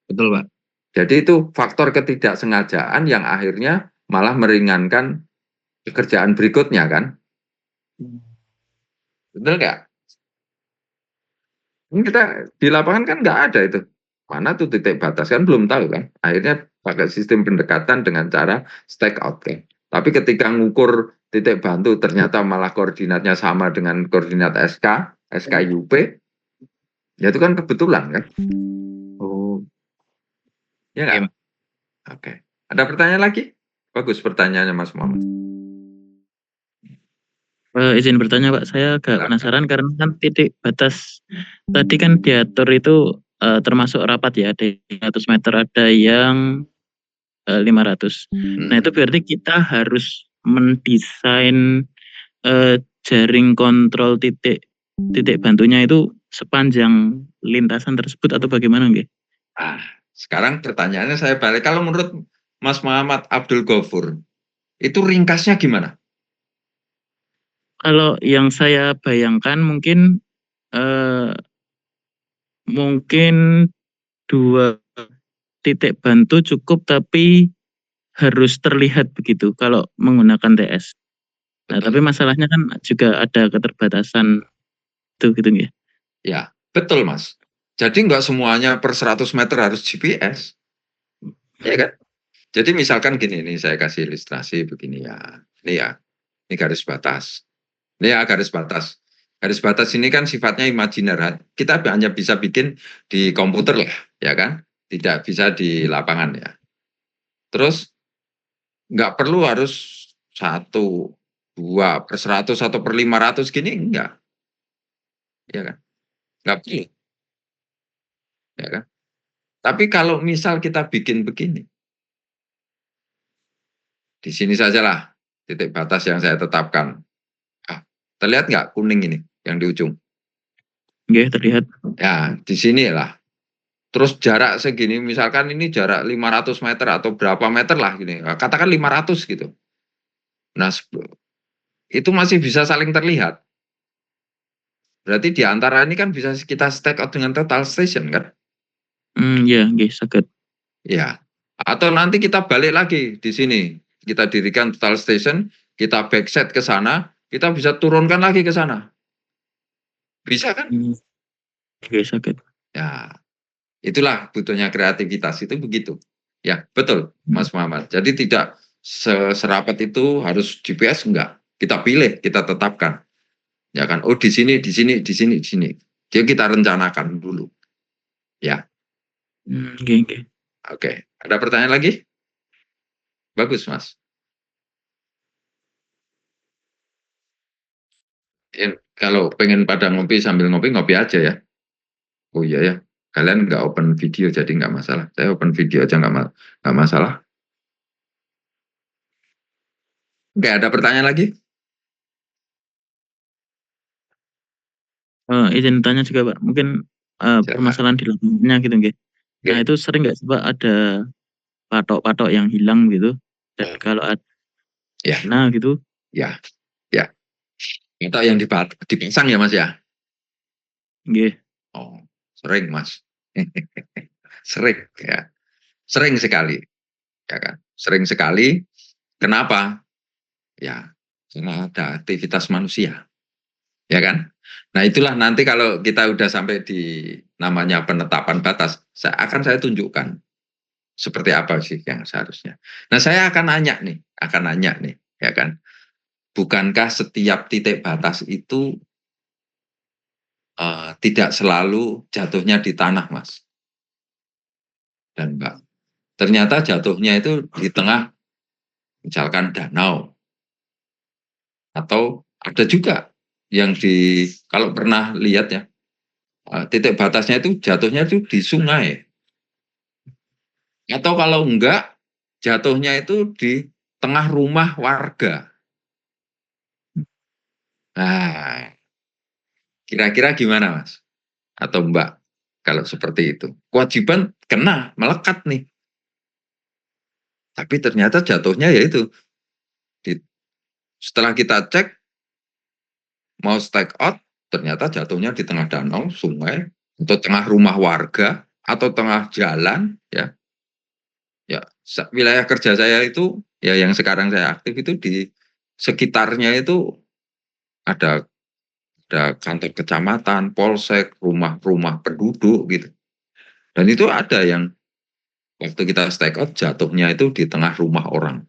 Betul, Pak. Jadi itu faktor ketidaksengajaan yang akhirnya malah meringankan pekerjaan berikutnya kan? Betul nggak? Ini kita di lapangan kan nggak ada itu. Mana tuh titik batas kan belum tahu kan. Akhirnya pakai sistem pendekatan dengan cara stake out kan. Tapi ketika ngukur titik bantu ternyata malah koordinatnya sama dengan koordinat SKUP, ya itu kan kebetulan kan. Oh, Ya iya, nggak? Pak. Oke. Ada pertanyaan lagi? Bagus pertanyaannya Mas Muhammad. Izin bertanya Pak, saya agak Silakan. penasaran karena kan titik batas tadi kan diatur itu termasuk rapat ya, ada yang 100 meter, ada yang 500. Nah itu berarti kita harus mendesain jaring kontrol titik bantunya itu sepanjang lintasan tersebut atau bagaimana nggih? Nah, sekarang pertanyaannya saya balik. Kalau menurut Mas Muhammad Abdul Ghafur, itu ringkasnya gimana? Kalau yang saya bayangkan mungkin mungkin 2 titik bantu cukup, tapi harus terlihat begitu kalau menggunakan TS. Nah, tapi masalahnya kan juga ada keterbatasan itu gitu ya. Ya, betul Mas. Jadi nggak semuanya per 100 meter harus GPS. Ya kan? Jadi misalkan gini, nih saya kasih ilustrasi begini ya. Ini garis batas. Ini ya garis batas. Garis batas ini kan sifatnya imajiner. Kita hanya bisa bikin di komputer lah, ya kan? Tidak bisa di lapangan ya. Terus nggak perlu harus 1, 2 per 100 atau per 500 gini, enggak. Ya kan? Nggak perlu. Ya kan? Tapi kalau misal kita bikin begini, di sini sajalah titik batas yang saya tetapkan. Terlihat nggak kuning ini yang di ujung? Nggih, terlihat. Ya, di sini lah. Terus jarak segini, misalkan ini jarak 500 meter atau berapa meter lah gini. Katakan 500 gitu. Nah, itu masih bisa saling terlihat. Berarti di antara ini kan bisa kita stack out dengan total station kan? Iya, nggih, saged. Ya. Atau nanti kita balik lagi di sini. Kita dirikan total station, kita backset ke sana, kita bisa turunkan lagi ke sana. Bisa kan? Nggih, saged. Ya. Itulah butuhnya kreativitas itu begitu. Ya, betul Mas Muhammad. Jadi tidak serapat itu harus GPS enggak. Kita pilih, kita tetapkan. Ya kan? Oh, di sini, di sini, di sini, di sini. Jadi kita rencanakan dulu. Ya. Nggih. Oke. Ada pertanyaan lagi? Bagus, Mas. Kalau pengen pada ngopi sambil ngopi aja ya. Oh iya ya. Kalian nggak open video jadi nggak masalah. Saya open video aja nggak masalah. Oke, ada pertanyaan lagi? Izin tanya juga Pak, mungkin permasalahan di lapangannya gitu nggih. Nah itu sering nggak sih Pak ada patok-patok yang hilang gitu? Dan kalau ada gitu? Ya. Patok yang dipasang ya Mas ya? Nggih. Oh, sering Mas. Sering ya. Sering sekali. Ya kan? Sering sekali. Kenapa? Ya, karena ada aktivitas manusia. Ya kan? Nah, itulah nanti kalau kita udah sampai di namanya penetapan batas, akan saya tunjukkan seperti apa sih yang seharusnya. Nah, saya akan nanya nih, ya kan? Bukankah setiap titik batas itu tidak selalu jatuhnya di tanah, Mas dan Mbak? Ternyata jatuhnya itu di tengah, misalkan danau. Atau ada juga yang kalau pernah lihat ya, titik batasnya itu jatuhnya itu di sungai. Atau kalau enggak, jatuhnya itu di tengah rumah warga. Nah, kira-kira gimana Mas? Atau Mbak kalau seperti itu? Kewajiban kena, melekat nih. Tapi ternyata jatuhnya yaitu setelah kita cek mau stake out, ternyata jatuhnya di tengah danau, sungai, atau tengah rumah warga, atau tengah jalan, ya. Ya, wilayah kerja saya itu, ya yang sekarang saya aktif itu di sekitarnya itu ada kantor kecamatan, polsek, rumah-rumah penduduk gitu. Dan itu ada yang waktu kita stake out jatuhnya itu di tengah rumah orang.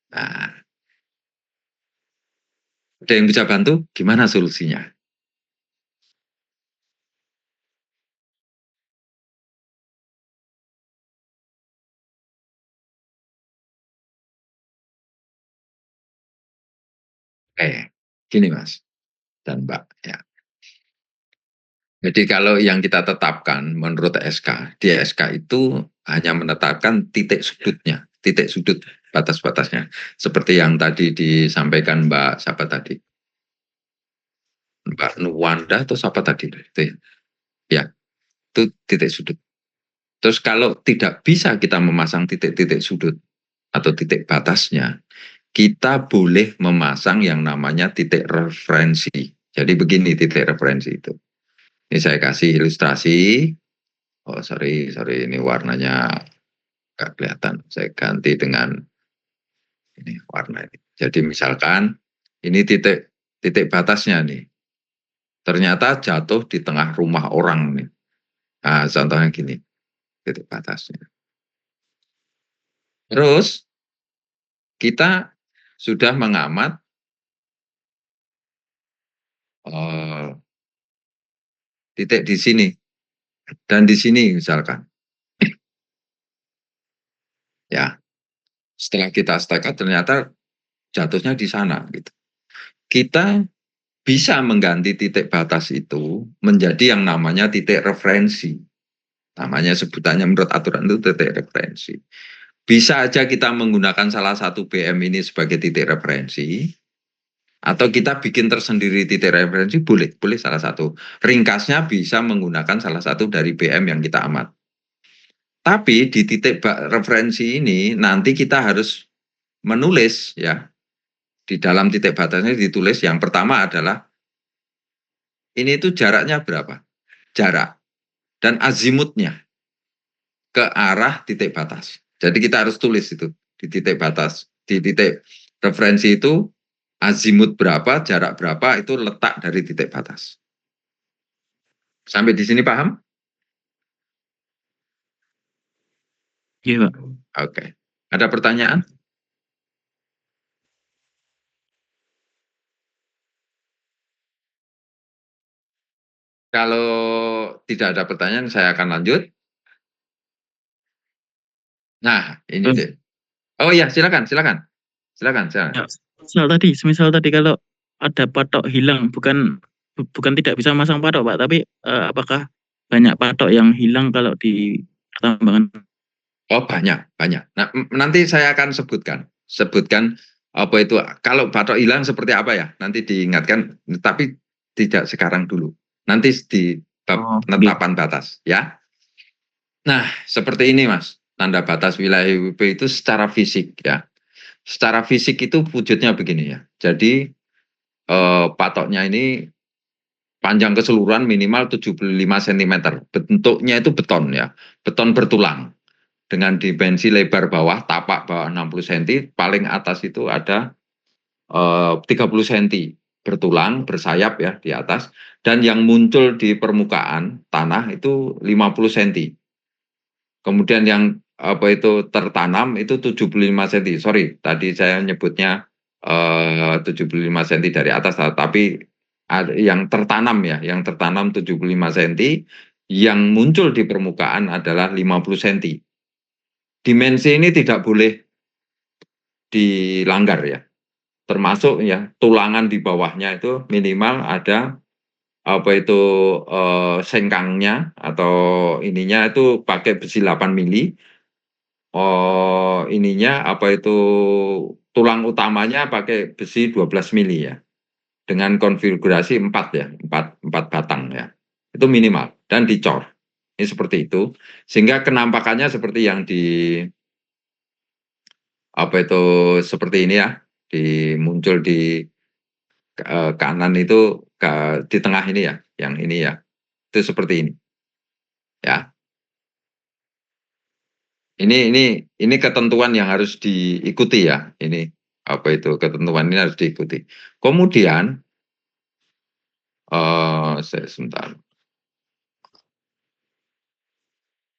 Nah, ada yang bisa bantu? Gimana solusinya? Gini Mas dan Mbak, ya. Jadi kalau yang kita tetapkan menurut SK, di SK itu hanya menetapkan titik sudutnya, titik sudut batas-batasnya. Seperti yang tadi disampaikan Mbak siapa tadi? Mbak Nuwanda atau siapa tadi? Itu ya, itu titik sudut. Terus kalau tidak bisa kita memasang titik-titik sudut atau titik batasnya, kita boleh memasang yang namanya titik referensi. Jadi begini titik referensi itu. Ini saya kasih ilustrasi. Oh sorry, ini warnanya nggak kelihatan. Saya ganti dengan ini warna ini. Jadi misalkan ini titik batasnya nih. Ternyata jatuh di tengah rumah orang nih. Nah, contohnya gini, titik batasnya. Terus kita sudah mengamat titik di sini dan di sini misalkan. Ya, setelah kita stake out ternyata jatuhnya di sana gitu. Kita bisa mengganti titik batas itu menjadi yang namanya titik referensi. Namanya sebutannya menurut aturan itu titik referensi. Bisa aja kita menggunakan salah satu BM ini sebagai titik referensi, atau kita bikin tersendiri titik referensi, boleh salah satu. Ringkasnya bisa menggunakan salah satu dari BM yang kita amat. Tapi di titik referensi ini nanti kita harus menulis ya, di dalam titik batasnya ditulis yang pertama adalah ini itu jaraknya berapa? Jarak dan azimutnya ke arah titik batas. Jadi kita harus tulis itu di titik batas, di titik referensi itu azimut berapa, jarak berapa itu letak dari titik batas. Sampai di sini paham? Iya, Pak. Oke. Ada pertanyaan? Kalau tidak ada pertanyaan, saya akan lanjut. Nah, ini deh. Oh iya, silakan. Ya, semisal tadi kalau ada patok hilang, bukan tidak bisa masang patok, Pak, tapi apakah banyak patok yang hilang kalau di pertambangan? Oh banyak. Nah, nanti saya akan sebutkan apa itu. Kalau patok hilang seperti apa ya? Nanti diingatkan, tapi tidak sekarang dulu. Nanti di bab penetapan batas, ya. Nah, seperti ini, Mas. Tanda batas wilayah WP itu secara fisik, ya. Secara fisik itu wujudnya begini ya. Jadi patoknya ini panjang keseluruhan minimal 75 cm. Bentuknya itu beton ya. Beton bertulang. Dengan dimensi lebar bawah, tapak bawah 60 cm, paling atas itu ada 30 cm bertulang, bersayap ya di atas, dan yang muncul di permukaan tanah itu 50 cm. Kemudian yang tertanam itu 75 cm. Sorry, tadi saya nyebutnya 75 cm dari atas, tapi yang tertanam 75 cm, yang muncul di permukaan adalah 50 cm. Dimensi ini tidak boleh dilanggar ya, termasuk ya tulangan di bawahnya itu minimal ada sengkangnya atau ininya itu pakai besi 8 mili. Ininya tulang utamanya pakai besi 12 mili ya. dengan konfigurasi 4 ya, 4 batang ya. Itu minimal dan dicor. Ini seperti itu. Sehingga kenampakannya seperti yang di apa itu seperti ini ya, muncul di kanan itu di tengah ini ya, yang ini ya. Itu seperti ini. Ya. Ini ketentuan yang harus diikuti ya. Ini apa itu ketentuan ini harus diikuti. Kemudian sebentar.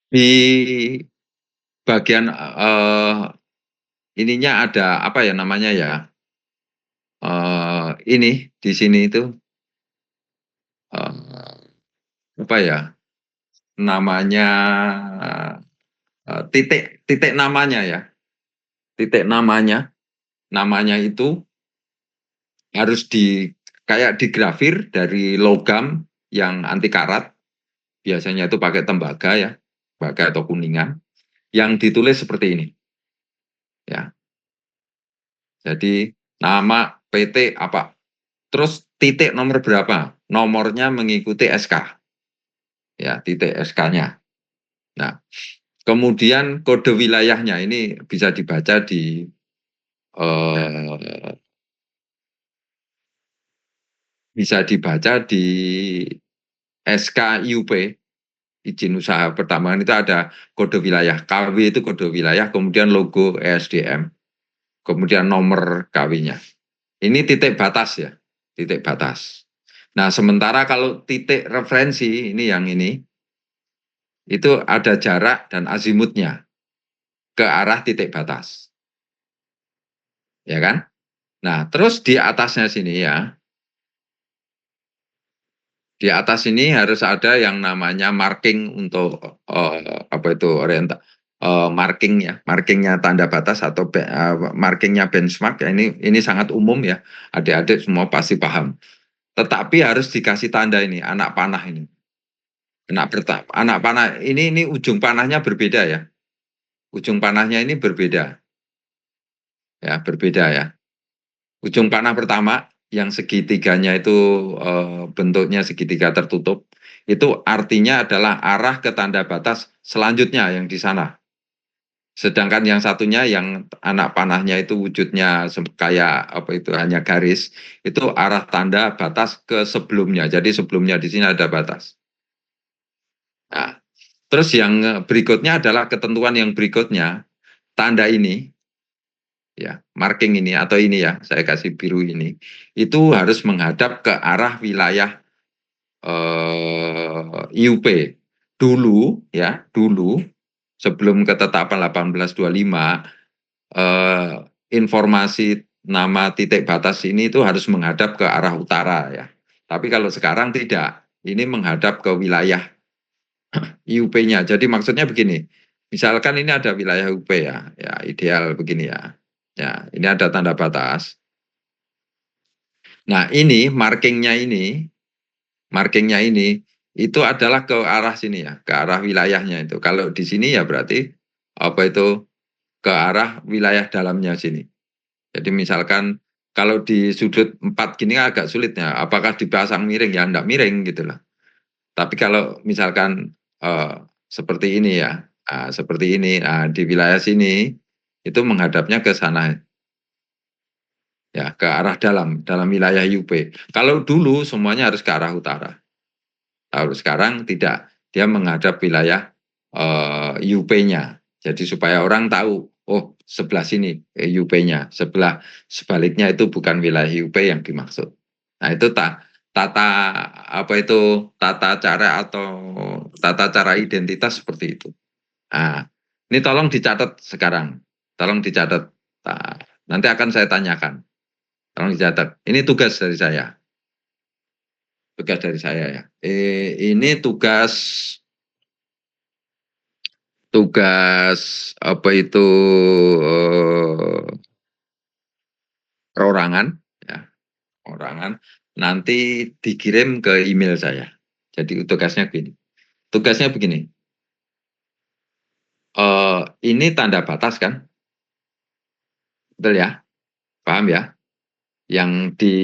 Di bagian ininya ada apa ya namanya ya? Ini di sini itu apa ya? Namanya titik namanya ya. Titik namanya itu harus kayak digrafir dari logam yang anti karat. Biasanya itu pakai tembaga ya, tembaga atau kuningan, yang ditulis seperti ini. Ya. Jadi nama PT apa? Terus titik nomor berapa? Nomornya mengikuti SK. Ya, titik SK-nya. Nah, kemudian kode wilayahnya ini bisa dibaca di SK IUP, izin usaha pertambangan itu ada kode wilayah. KW itu kode wilayah, kemudian logo ESDM, kemudian nomor KW-nya. Ini titik batas ya, titik batas. Nah, sementara kalau titik referensi, ini yang ini, itu ada jarak dan azimutnya ke arah titik batas. Ya kan? Nah, terus di atasnya sini ya, di atas ini harus ada yang namanya marking untuk apa itu markingnya tanda batas atau markingnya benchmark ya, ini sangat umum ya, adik-adik semua pasti paham. Tetapi harus dikasih tanda ini anak panah ini, anak panah ini ujung panahnya berbeda ya, ujung panahnya ini berbeda ya, berbeda ya. Ujung panah pertama yang segitiganya itu bentuknya segitiga tertutup, itu artinya adalah arah ke tanda batas selanjutnya yang di sana. Sedangkan yang satunya yang anak panahnya itu wujudnya kayak apa itu hanya garis, itu arah tanda batas ke sebelumnya. Jadi sebelumnya di sini ada batas. Nah, terus yang berikutnya adalah ketentuan yang berikutnya, tanda ini ya, marking ini atau ini ya, saya kasih biru ini, itu harus menghadap ke arah wilayah IUP. Dulu ya, dulu sebelum ketetapan 1825 informasi nama titik batas ini itu harus menghadap ke arah utara ya. Tapi kalau sekarang tidak, ini menghadap ke wilayah IUP-nya. Jadi maksudnya begini, misalkan ini ada wilayah UP ya, ya ideal begini ya. Ya, ini ada tanda batas. Nah, ini markingnya ini itu adalah ke arah sini ya, ke arah wilayahnya itu. Kalau di sini ya berarti apa itu ke arah wilayah dalamnya sini. Jadi misalkan kalau di sudut 4 gini agak sulit ya, apakah dipasang miring ya, enggak miring gitu loh. Tapi kalau misalkan seperti ini ya, seperti ini, di wilayah sini itu menghadapnya ke sana ya, ke arah dalam wilayah UP. Kalau dulu semuanya harus ke arah utara. Kalau sekarang tidak, dia menghadap wilayah UP-nya. Jadi supaya orang tahu, oh sebelah sini UP-nya, sebaliknya itu bukan wilayah UP yang dimaksud. Nah itu tata cara identitas seperti itu. Nah, ini tolong dicatat sekarang, tolong dicatat. Nah, nanti akan saya tanyakan. Tolong dicatat. Ini tugas dari saya. Tugas dari saya ya. Ini tugas apa itu perorangan ya. Perorangan nanti dikirim ke email saya. Jadi tugasnya begini. Tugasnya begini. Ini tanda batas kan? Betul ya? Paham ya? Yang di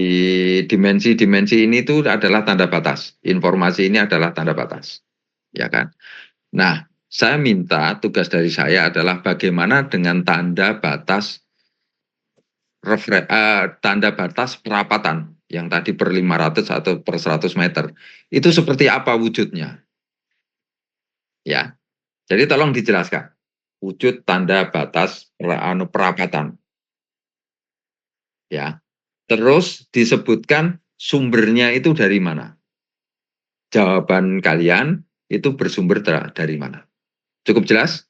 dimensi-dimensi ini itu adalah tanda batas. Informasi ini adalah tanda batas. Ya kan? Nah, saya minta tugas dari saya adalah bagaimana dengan tanda batas tanda batas perapatan yang tadi per 500 atau per 100 meter. Itu seperti apa wujudnya? Ya. Jadi tolong dijelaskan. Wujud tanda batas perapatan. Ya. Terus disebutkan sumbernya itu dari mana? Jawaban kalian itu bersumber dari mana? Cukup jelas?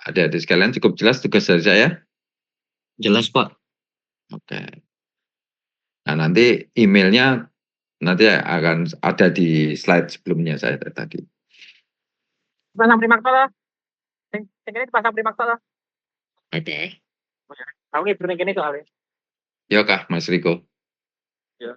Adik-adik sekalian cukup jelas tugas dari saya? Jelas, Pak. Oke. Nah, nanti emailnya nanti akan ada di slide sebelumnya saya tadi. Pasang primaksa lah. Yang ini dipasang primaksa lah. Oke. Aku ngibur yang ini soalnya. Ya kah, Mas Riko? Ya.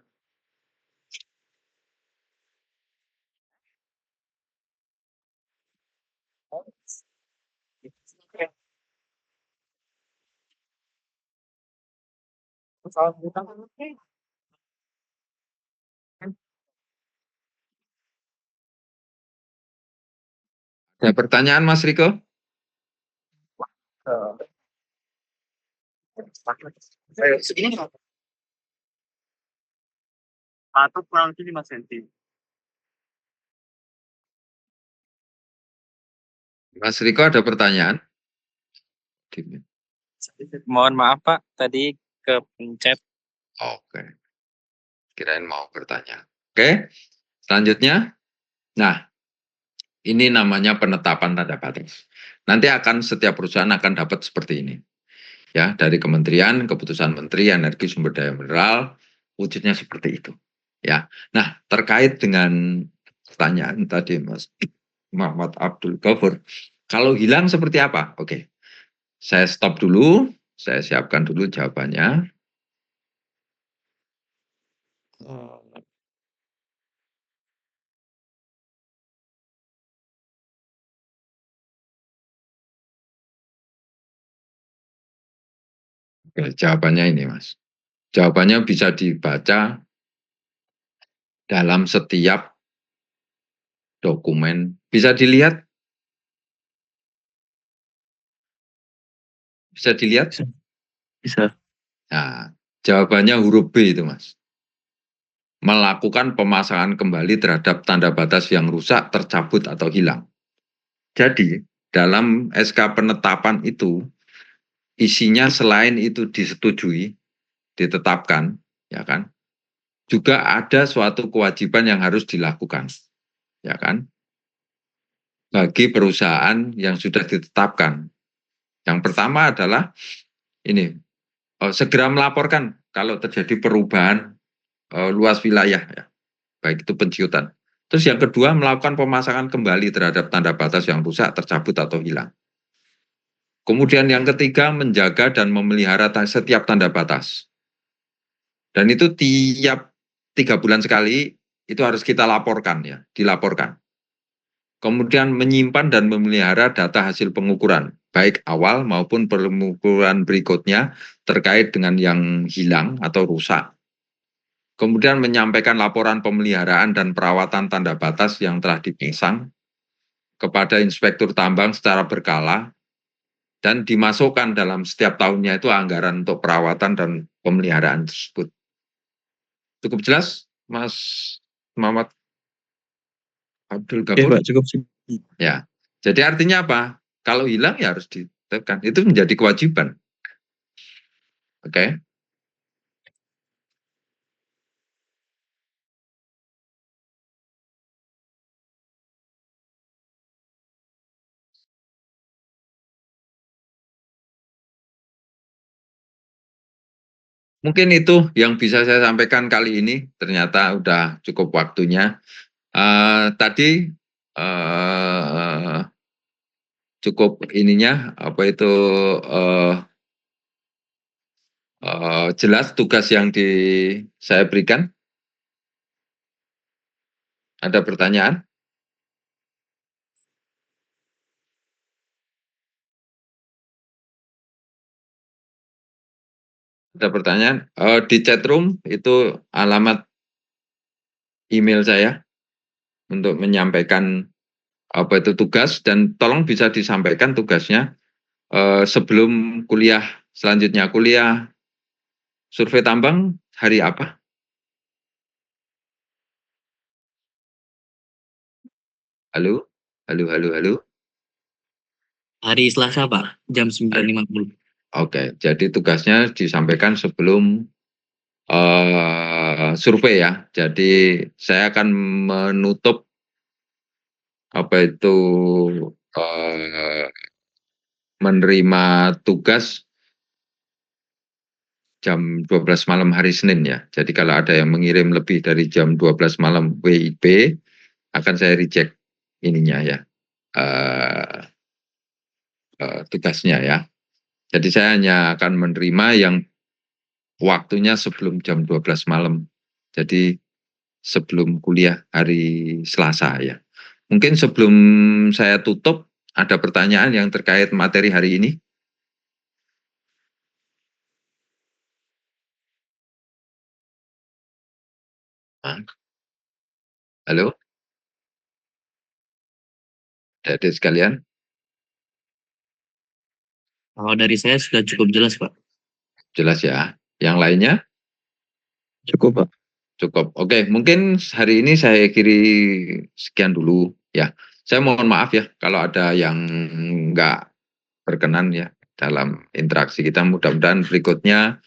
Ada pertanyaan Mas Riko? Segini nggak? Atau kurang lebih 5 cm. Mas Riko ada pertanyaan? Mohon maaf Pak, tadi kepencet. Oke. Kirain mau bertanya. Oke, selanjutnya. Nah, ini namanya penetapan tanda batas. Nanti setiap perusahaan akan dapat seperti ini. Ya, dari kementerian, keputusan Menteri Energi Sumber Daya Mineral, wujudnya seperti itu. Ya. Nah, terkait dengan pertanyaan tadi Mas Muhammad Abdul Ghafur, kalau hilang seperti apa? Oke. Saya stop dulu, saya siapkan dulu jawabannya. Oke, jawabannya ini, Mas. Jawabannya bisa dibaca dalam setiap dokumen. Bisa dilihat? Bisa dilihat? Bisa. Nah, jawabannya huruf B itu, Mas. Melakukan pemasangan kembali terhadap tanda batas yang rusak, tercabut, atau hilang. Jadi, dalam SK penetapan itu, isinya selain itu disetujui, ditetapkan, ya kan, juga ada suatu kewajiban yang harus dilakukan, ya kan, bagi perusahaan yang sudah ditetapkan. Yang pertama adalah ini, segera melaporkan kalau terjadi perubahan luas wilayah, ya, baik itu penciutan. Terus yang kedua, melakukan pemasangan kembali terhadap tanda batas yang rusak, tercabut, atau hilang. Kemudian yang ketiga, menjaga dan memelihara setiap tanda batas. Dan itu tiap 3 bulan sekali, itu harus kita laporkan, ya, dilaporkan. Kemudian menyimpan dan memelihara data hasil pengukuran, baik awal maupun pengukuran berikutnya terkait dengan yang hilang atau rusak. Kemudian menyampaikan laporan pemeliharaan dan perawatan tanda batas yang telah dipasang kepada inspektur tambang secara berkala, dan dimasukkan dalam setiap tahunnya itu anggaran untuk perawatan dan pemeliharaan tersebut. Cukup jelas, Mas Muhammad Abdul Oke Ghafur? Pak, cukup sih. Ya, jadi artinya apa? Kalau hilang ya harus ditekan. Itu menjadi kewajiban. Oke. Mungkin itu yang bisa saya sampaikan kali ini. Ternyata udah cukup waktunya. Tadi cukup ininya apa itu jelas tugas yang saya berikan. Ada pertanyaan? Ada pertanyaan? Di chat room itu alamat email saya untuk menyampaikan apa itu tugas, dan tolong bisa disampaikan tugasnya sebelum kuliah selanjutnya. Kuliah survei tambang hari apa? Halo? Halo, halo, halo? Hari Selasa, Pak, jam 9.50. Oke, jadi tugasnya disampaikan sebelum survei ya. Jadi saya akan menutup apa itu menerima tugas jam 12 malam hari Senin ya. Jadi kalau ada yang mengirim lebih dari jam 12 malam WIB, akan saya reject ininya ya, tugasnya ya. Jadi saya hanya akan menerima yang waktunya sebelum jam 12 malam. Jadi sebelum kuliah hari Selasa ya. Mungkin sebelum saya tutup, ada pertanyaan yang terkait materi hari ini? Halo? Adik-adik sekalian? Kalau dari saya sudah cukup jelas, Pak. Jelas ya. Yang lainnya? Cukup, Pak. Cukup. Oke, mungkin hari ini saya kiri sekian dulu ya. Saya mohon maaf ya kalau ada yang nggak berkenan ya dalam interaksi kita. Mudah-mudahan berikutnya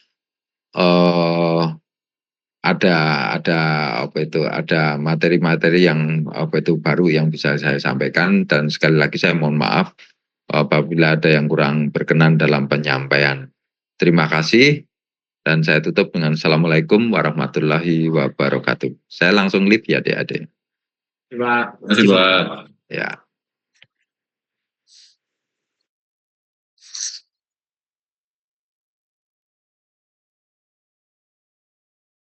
ada apa itu, ada materi-materi yang apa itu baru yang bisa saya sampaikan, dan sekali lagi saya mohon maaf apabila ada yang kurang berkenan dalam penyampaian. Terima kasih. Dan saya tutup dengan Assalamualaikum warahmatullahi wabarakatuh. Saya langsung leave ya adik-adik. Terima kasih, Pak. Ya.